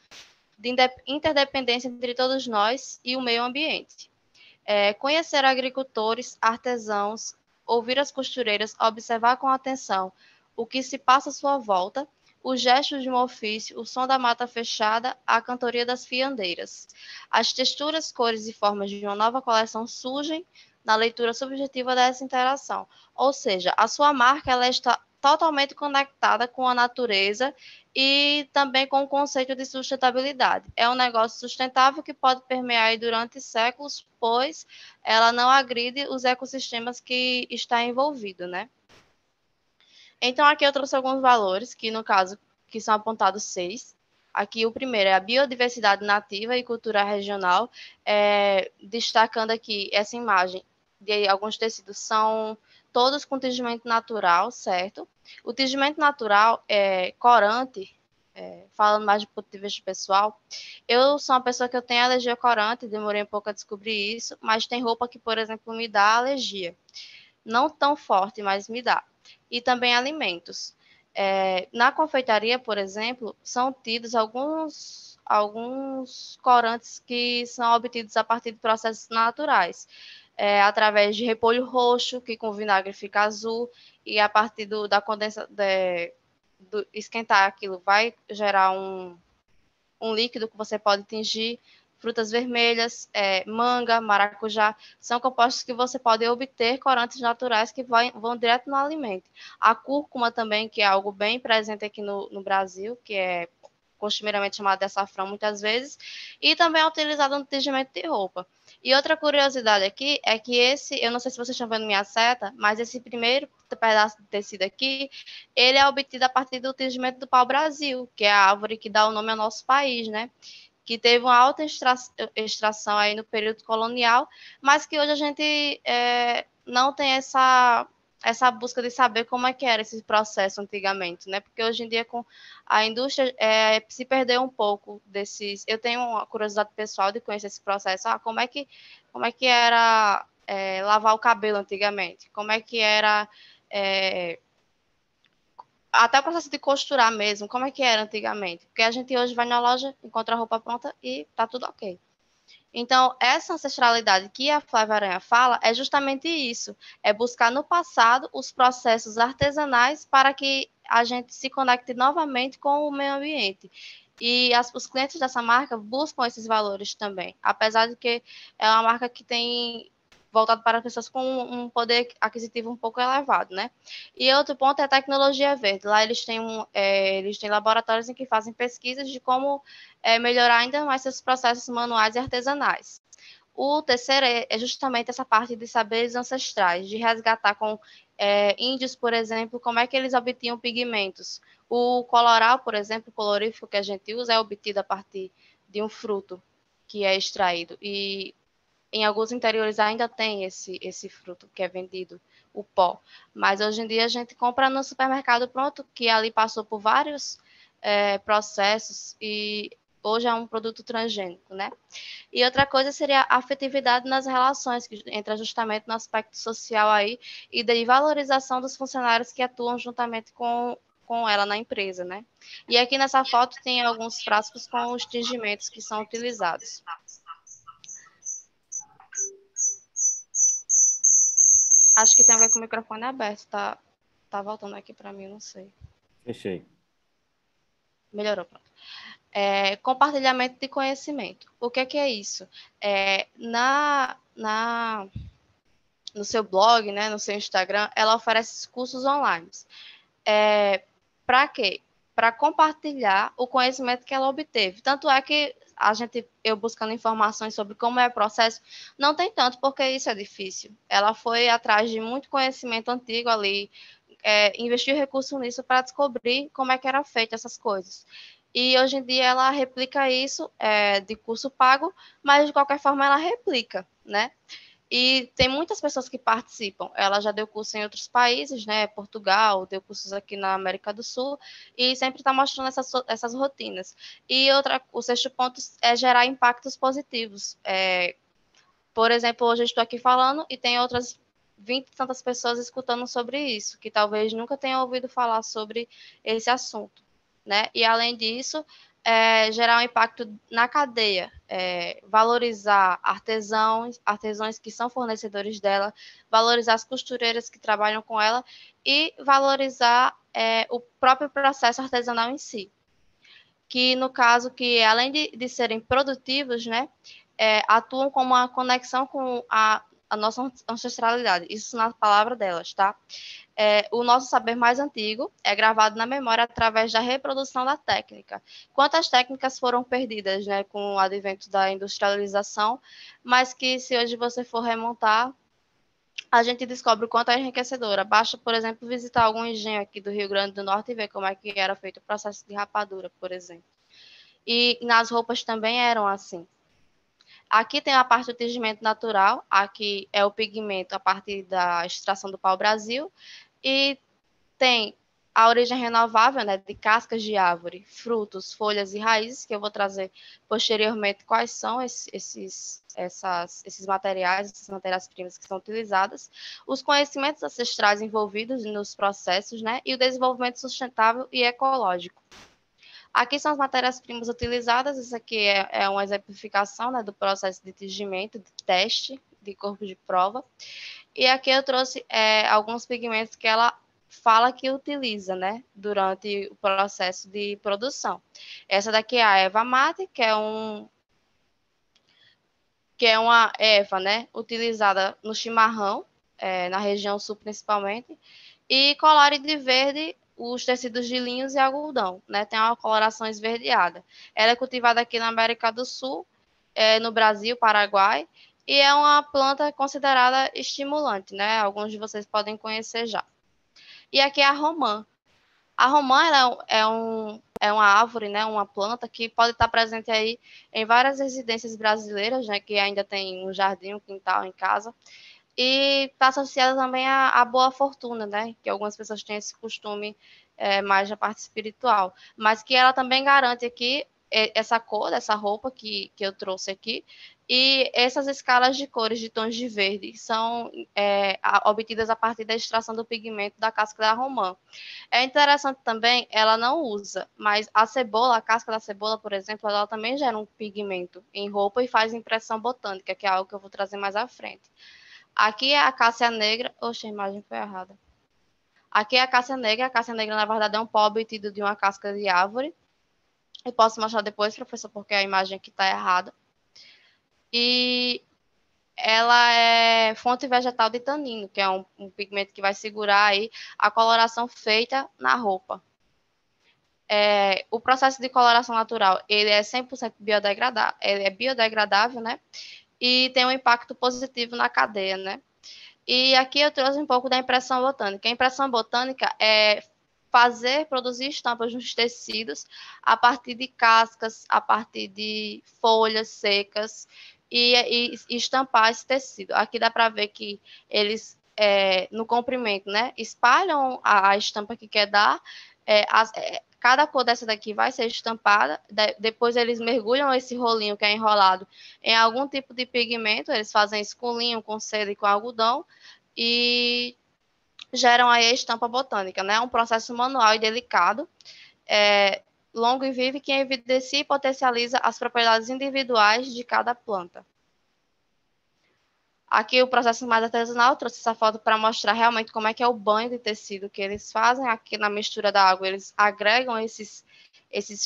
de interdependência entre todos nós e o meio ambiente. Conhecer agricultores, artesãos, ouvir as costureiras, observar com atenção o que se passa à sua volta, os gestos de um ofício, o som da mata fechada, a cantoria das fiandeiras. As texturas, cores e formas de uma nova coleção surgem na leitura subjetiva dessa interação. Ou seja, a sua marca ela está totalmente conectada com a natureza e também com o conceito de sustentabilidade. É um negócio sustentável que pode permear aí durante séculos, pois ela não agride os ecossistemas que está envolvido, né? Então, aqui eu trouxe alguns valores, que no caso, que são apontados 6. Aqui o primeiro é a biodiversidade nativa e cultura regional, destacando aqui essa imagem de alguns tecidos são todos com tingimento natural, certo? O tingimento natural é corante, falando mais do ponto de vista pessoal, eu sou uma pessoa que eu tenho alergia a corante, demorei um pouco a descobrir isso, mas tem roupa que, por exemplo, me dá alergia. Não tão forte, mas me dá. E também alimentos. Na confeitaria, por exemplo, são tidos alguns corantes que são obtidos a partir de processos naturais, através de repolho roxo, que com vinagre fica azul, e a partir da condensa, do esquentar aquilo vai gerar um líquido que você pode tingir. Frutas vermelhas, manga, maracujá, são compostos que você pode obter corantes naturais que vão direto no alimento. A cúrcuma também, que é algo bem presente aqui no Brasil, que é costumeiramente chamado de açafrão muitas vezes, e também é utilizado no tingimento de roupa. E outra curiosidade aqui é que eu não sei se vocês estão vendo minha seta, mas esse primeiro pedaço de tecido aqui, ele é obtido a partir do tingimento do pau-brasil, que é a árvore que dá o nome ao nosso país, né? Que teve uma alta extração aí no período colonial, mas que hoje a gente não tem essa busca de saber como é que era esse processo antigamente, né? Porque hoje em dia, com a indústria, se perdeu um pouco desses... Eu tenho uma curiosidade pessoal de conhecer esse processo. Como é que era lavar o cabelo antigamente? Como é que era... até o processo de costurar mesmo, como é que era antigamente? Porque a gente hoje vai na loja, encontra a roupa pronta e tá tudo ok. Então, essa ancestralidade que a Flávia Aranha fala é justamente isso, é buscar no passado os processos artesanais para que a gente se conecte novamente com o meio ambiente. E os clientes dessa marca buscam esses valores também, apesar de que é uma marca que tem voltado para pessoas com um poder aquisitivo um pouco elevado, né? E outro ponto é a tecnologia verde. Lá eles têm laboratórios em que fazem pesquisas de como melhorar ainda mais seus processos manuais e artesanais. O terceiro é justamente essa parte de saberes ancestrais, de resgatar com índios, por exemplo, como é que eles obtinham pigmentos. O coloral, por exemplo, o colorífico que a gente usa é obtido a partir de um fruto que é extraído. E em alguns interiores ainda tem esse fruto que é vendido, o pó. Mas hoje em dia a gente compra no supermercado pronto, que ali passou por vários processos e hoje é um produto transgênico, né? E outra coisa seria a afetividade nas relações, que entra justamente no aspecto social aí e da valorização dos funcionários que atuam juntamente com ela na empresa, né? E aqui nessa foto tem alguns frascos com os tingimentos que são utilizados. Acho que tem a ver com o microfone aberto, tá voltando aqui para mim, não sei. Fechei. Melhorou, pronto. Compartilhamento de conhecimento. O que é isso? No seu blog, né, no seu Instagram, ela oferece cursos online. Para quê? Para compartilhar o conhecimento que ela obteve. Tanto é que eu buscando informações sobre como é o processo, não tem tanto, porque isso é difícil. Ela foi atrás de muito conhecimento antigo ali, investiu recurso nisso para descobrir como é que era feito essas coisas. E hoje em dia ela replica isso de curso pago, mas de qualquer forma ela replica, né? E tem muitas pessoas que participam. Ela já deu curso em outros países, né? Portugal, deu cursos aqui na América do Sul, e sempre está mostrando essas rotinas. E o sexto ponto é gerar impactos positivos. Por exemplo, hoje eu estou aqui falando e tem outras 20 e tantas pessoas escutando sobre isso, que talvez nunca tenham ouvido falar sobre esse assunto, né? E além disso, gerar um impacto na cadeia, valorizar artesãos que são fornecedores dela, valorizar as costureiras que trabalham com ela e valorizar o próprio processo artesanal em si. Que no caso, que além de serem produtivos, né, atuam como uma conexão com a nossa ancestralidade, isso na palavra delas, tá? O nosso saber mais antigo é gravado na memória através da reprodução da técnica. Quantas técnicas foram perdidas, né, com o advento da industrialização, mas que se hoje você for remontar, a gente descobre o quanto é enriquecedora. Basta, por exemplo, visitar algum engenho aqui do Rio Grande do Norte e ver como é que era feito o processo de rapadura, por exemplo. E nas roupas também eram assim. Aqui tem a parte do tingimento natural, aqui é o pigmento a partir da extração do pau-brasil, e tem a origem renovável, né, de cascas de árvore, frutos, folhas e raízes, que eu vou trazer posteriormente quais são esses materiais, essas matérias-primas que são utilizadas, os conhecimentos ancestrais envolvidos nos processos, né, e o desenvolvimento sustentável e ecológico. Aqui são as matérias-primas utilizadas, isso aqui é uma exemplificação, né, do processo de tingimento, de teste, de corpo de prova. E aqui eu trouxe alguns pigmentos que ela fala que utiliza, né, durante o processo de produção. Essa daqui é a erva mate, que é uma erva, né, utilizada no chimarrão, na região sul principalmente, e colore de verde os tecidos de linhos e algodão, né? Tem uma coloração esverdeada. Ela é cultivada aqui na América do Sul, no Brasil, Paraguai, e é uma planta considerada estimulante, né? Alguns de vocês podem conhecer já. E aqui é a romã. A romã ela é uma árvore, né? Uma planta que pode estar presente aí em várias residências brasileiras, né? Que ainda tem um jardim, um quintal em casa. E está associada também à boa fortuna, né? Que algumas pessoas têm esse costume mais da parte espiritual. Mas que ela também garante aqui essa cor dessa roupa que eu trouxe aqui. E essas escalas de cores de tons de verde são obtidas a partir da extração do pigmento da casca da romã. É interessante também, ela não usa, mas a casca da cebola, por exemplo, ela também gera um pigmento em roupa e faz impressão botânica, que é algo que eu vou trazer mais à frente. Aqui é a cássia negra. Oxe, a imagem foi errada. Aqui é a cássia negra. A cássia negra, na verdade, é um pó obtido de uma casca de árvore. Eu posso mostrar depois, professor, porque a imagem aqui está errada. E ela é fonte vegetal de tanino, que é um pigmento que vai segurar aí a coloração feita na roupa. O processo de coloração natural, ele é 100% biodegradável, ele é biodegradável, né? E tem um impacto positivo na cadeia, né? E aqui eu trouxe um pouco da impressão botânica. A impressão botânica é produzir estampas nos tecidos a partir de cascas, a partir de folhas secas e estampar esse tecido. Aqui dá para ver que eles, no comprimento, né, espalham a estampa que quer dar. Cada cor dessa daqui vai ser estampada, depois eles mergulham esse rolinho que é enrolado em algum tipo de pigmento, eles fazem isso com linho, com seda e com algodão, e geram aí a estampa botânica, né? É um processo manual e delicado, longo e vivo, que evidencia e potencializa as propriedades individuais de cada planta. Aqui o processo mais artesanal, eu trouxe essa foto para mostrar realmente como é que é o banho de tecido que eles fazem. Aqui na mistura da água, eles agregam esses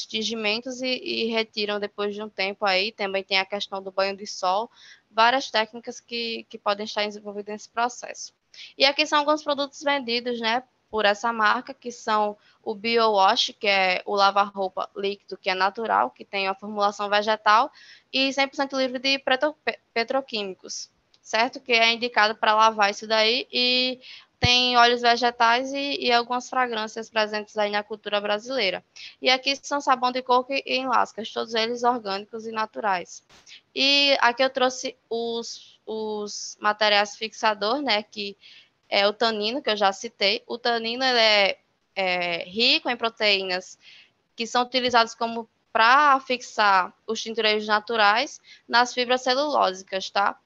tingimentos e retiram depois de um tempo aí. Também tem a questão do banho de sol, várias técnicas que podem estar desenvolvidas nesse processo. E aqui são alguns produtos vendidos, né, por essa marca, que são o BioWash, que é o lava-roupa líquido, que é natural, que tem a formulação vegetal, e 100% livre de petroquímicos, certo? Que é indicado para lavar isso daí, e tem óleos vegetais e algumas fragrâncias presentes aí na cultura brasileira. E aqui são sabão de coco e lascas, todos eles orgânicos e naturais. E aqui eu trouxe os materiais fixador, né, que é o tanino, que eu já citei. O tanino ele é rico em proteínas que são utilizadas como para fixar os tintureiros naturais nas fibras celulósicas, tá?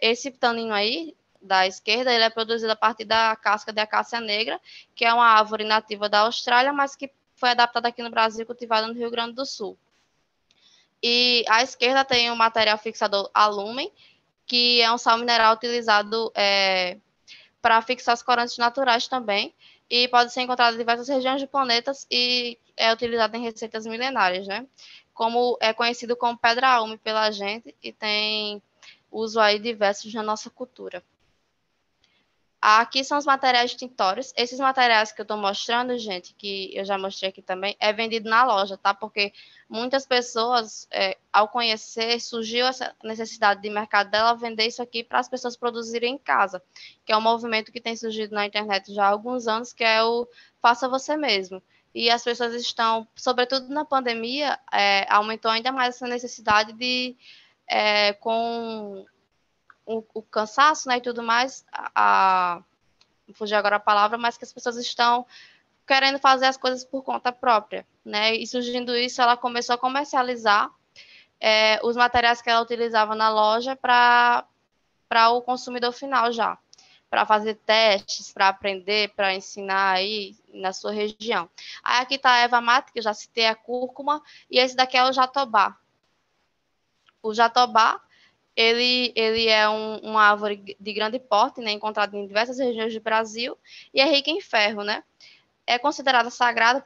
Esse tanino aí, da esquerda, ele é produzido a partir da casca de acácia negra, que é uma árvore nativa da Austrália, mas que foi adaptada aqui no Brasil, cultivada no Rio Grande do Sul. E à esquerda tem o material fixador alumen, que é um sal mineral utilizado para fixar os corantes naturais também, e pode ser encontrado em diversas regiões do planeta e é utilizado em receitas milenárias, né? Como é conhecido como pedra-alme pela gente e tem uso aí diversos na nossa cultura. Aqui são os materiais tintórios. Esses materiais que eu estou mostrando, gente, que eu já mostrei aqui também, é vendido na loja, tá? Porque muitas pessoas, ao conhecer, surgiu essa necessidade de mercado dela vender isso aqui para as pessoas produzirem em casa, que é um movimento que tem surgido na internet já há alguns anos, que é o faça você mesmo. E as pessoas estão, sobretudo na pandemia, aumentou ainda mais essa necessidade de, com o cansaço, né, e tudo mais, fugir agora a palavra, mas que as pessoas estão querendo fazer as coisas por conta própria, né, e surgindo isso, ela começou a comercializar os materiais que ela utilizava na loja para o consumidor final já, para fazer testes, para aprender, para ensinar aí na sua região. Aí aqui está a erva mate, que eu já citei, a cúrcuma, e esse daqui é o jatobá. O jatobá, ele é uma árvore de grande porte, né, encontrada em diversas regiões do Brasil, e é rica em ferro, né? É considerada sagrada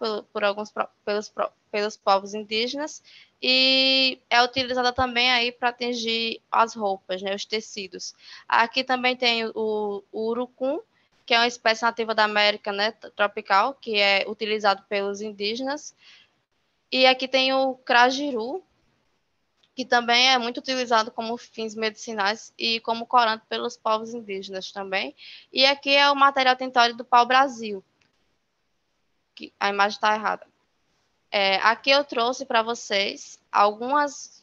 pelos povos indígenas e é utilizada também aí para atingir as roupas, né, os tecidos. Aqui também tem o urucum, que é uma espécie nativa da América, né, tropical, que é utilizado pelos indígenas. E aqui tem o crajiru, que também é muito utilizado como fins medicinais e como corante pelos povos indígenas também. E aqui é o material tintório do pau-brasil, que a imagem está errada. Aqui eu trouxe para vocês algumas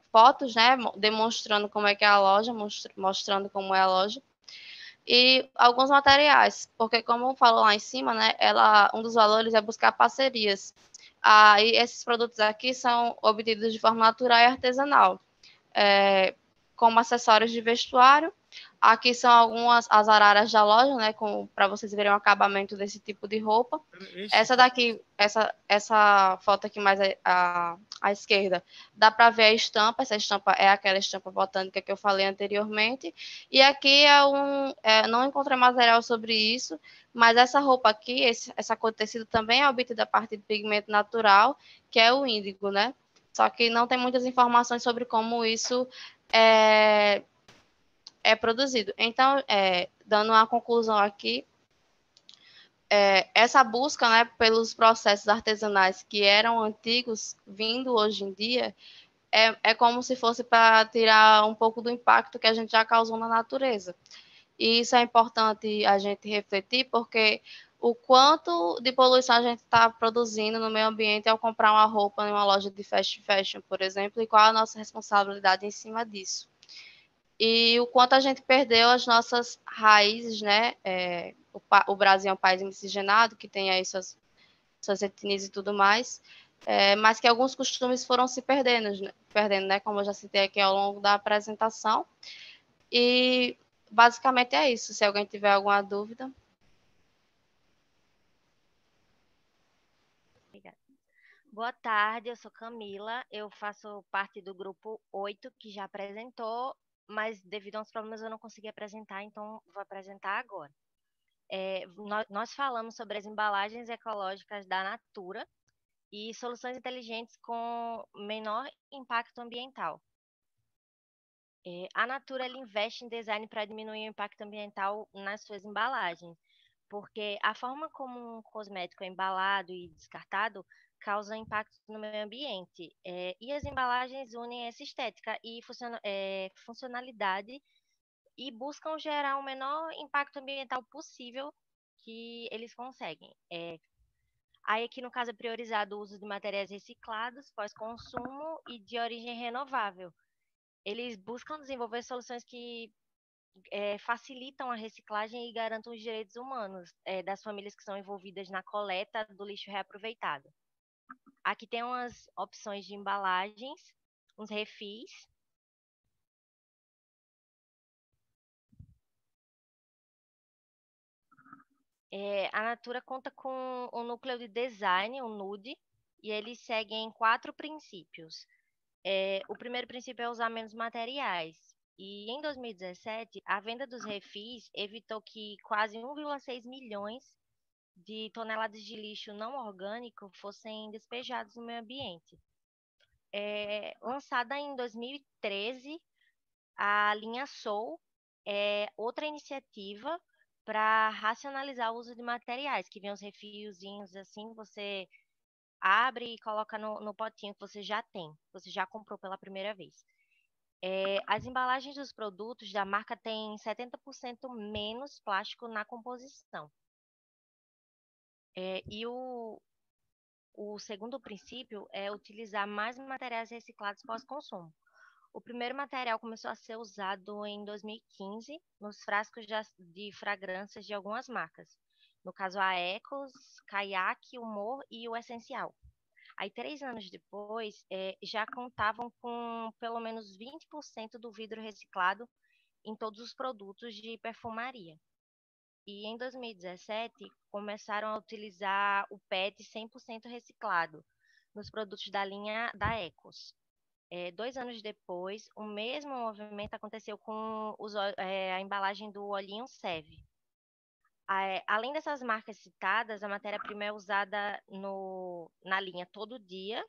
fotos, né, demonstrando como é que é a loja, mostrando como é a loja, e alguns materiais, porque como falou lá em cima, né, um dos valores é buscar parcerias. E esses produtos aqui são obtidos de forma natural e artesanal, como acessórios de vestuário. Aqui são algumas as araras da loja, né, para vocês verem o acabamento desse tipo de roupa. Essa daqui, essa foto aqui mais à esquerda, dá para ver a estampa. Essa estampa é aquela estampa botânica que eu falei anteriormente. E aqui não encontrei material sobre isso, mas essa roupa aqui, essa cor de tecido também é obtida a partir de pigmento natural, que é o índigo, né? Só que não tem muitas informações sobre como isso é produzido. Então, dando uma conclusão aqui, essa busca, né, pelos processos artesanais que eram antigos, vindo hoje em dia, é como se fosse para tirar um pouco do impacto que a gente já causou na natureza. E isso é importante a gente refletir, porque o quanto de poluição a gente está produzindo no meio ambiente ao comprar uma roupa em uma loja de fast fashion, por exemplo, e qual a nossa responsabilidade em cima disso. E o quanto a gente perdeu as nossas raízes, né? O Brasil é um país miscigenado, que tem aí suas etnias e tudo mais, mas que alguns costumes foram se perdendo, né? Como eu já citei aqui ao longo da apresentação. E basicamente é isso. Se alguém tiver alguma dúvida. Obrigada. Boa tarde, eu sou Camila, eu faço parte do grupo 8, que já apresentou, mas devido a uns problemas eu não consegui apresentar, então vou apresentar agora. Nós falamos sobre as embalagens ecológicas da Natura e soluções inteligentes com menor impacto ambiental. A Natura ela investe em design para diminuir o impacto ambiental nas suas embalagens, porque a forma como um cosmético é embalado e descartado causa impacto no meio ambiente. E as embalagens unem essa estética e funcionalidade e buscam gerar o menor impacto ambiental possível que eles conseguem. Aí aqui no caso é priorizado o uso de materiais reciclados, pós-consumo e de origem renovável. Eles buscam desenvolver soluções que facilitam a reciclagem e garantam os direitos humanos das famílias que são envolvidas na coleta do lixo reaproveitado. Aqui tem umas opções de embalagens, uns refis. A Natura conta com um núcleo de design, o NUDE, e eles seguem 4 princípios. O primeiro princípio é usar menos materiais. E em 2017, a venda dos refis evitou que quase 1,6 milhões de toneladas de lixo não orgânico fossem despejados no meio ambiente. Lançada em 2013, a linha Soul é outra iniciativa para racionalizar o uso de materiais, que vem os refilzinhos assim, você abre e coloca no potinho que você já tem, você já comprou pela primeira vez. As embalagens dos produtos da marca têm 70% menos plástico na composição. E o segundo princípio é utilizar mais materiais reciclados pós-consumo. O primeiro material começou a ser usado em 2015 nos frascos de fragrâncias de algumas marcas. No caso, a Ecos, Kayak, Humor e o Essencial. Aí, 3 anos depois, já contavam com pelo menos 20% do vidro reciclado em todos os produtos de perfumaria. E em 2017, começaram a utilizar o PET 100% reciclado nos produtos da linha da Ecos. 2 anos depois, o mesmo movimento aconteceu com a embalagem do olhinho Seve. Além dessas marcas citadas, a matéria-prima é usada na linha Todo Dia,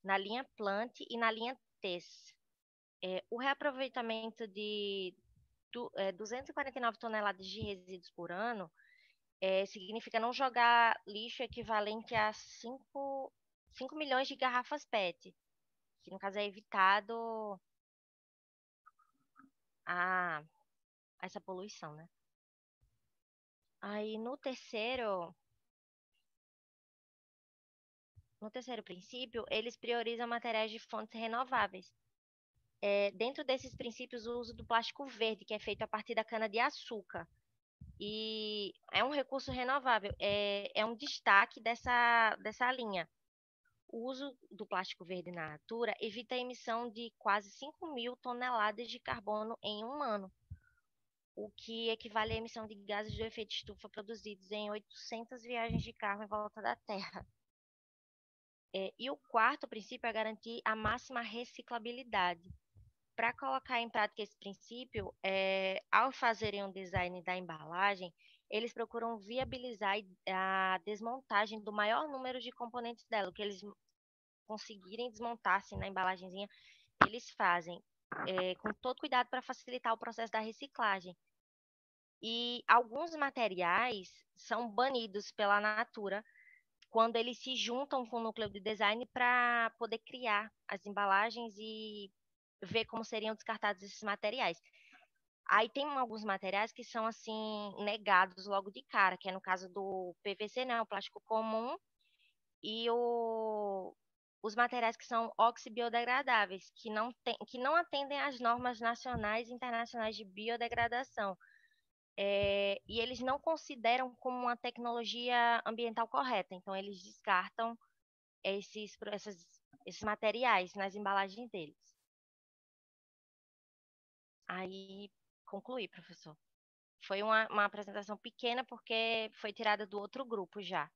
na linha Plant e na linha Tess. O reaproveitamento de 249 toneladas de resíduos por ano significa não jogar lixo equivalente a 5 milhões de garrafas PET, que no caso é evitado essa poluição, né? Aí no terceiro princípio, eles priorizam materiais de fontes renováveis. Dentro desses princípios, o uso do plástico verde, que é feito a partir da cana-de-açúcar. E é um recurso renovável, é um destaque dessa linha. O uso do plástico verde na Natura evita a emissão de quase 5 mil toneladas de carbono em um ano, o que equivale à emissão de gases de efeito estufa produzidos em 800 viagens de carro em volta da Terra. E o quarto princípio é garantir a máxima reciclabilidade. Para colocar em prática esse princípio, ao fazerem um design da embalagem, eles procuram viabilizar a desmontagem do maior número de componentes dela, o que eles conseguirem desmontar assim, na embalagenzinha, eles fazem com todo cuidado para facilitar o processo da reciclagem. E alguns materiais são banidos pela Natura quando eles se juntam com o núcleo de design para poder criar as embalagens e ver como seriam descartados esses materiais. Aí tem alguns materiais que são assim negados logo de cara, que é no caso do PVC, né, o plástico comum, e os materiais que são oxibiodegradáveis, que não atendem às normas nacionais e internacionais de biodegradação. E eles não consideram como uma tecnologia ambiental correta, então eles descartam esses materiais nas embalagens deles. Aí, concluí, professor. Foi uma apresentação pequena porque foi tirada do outro grupo já.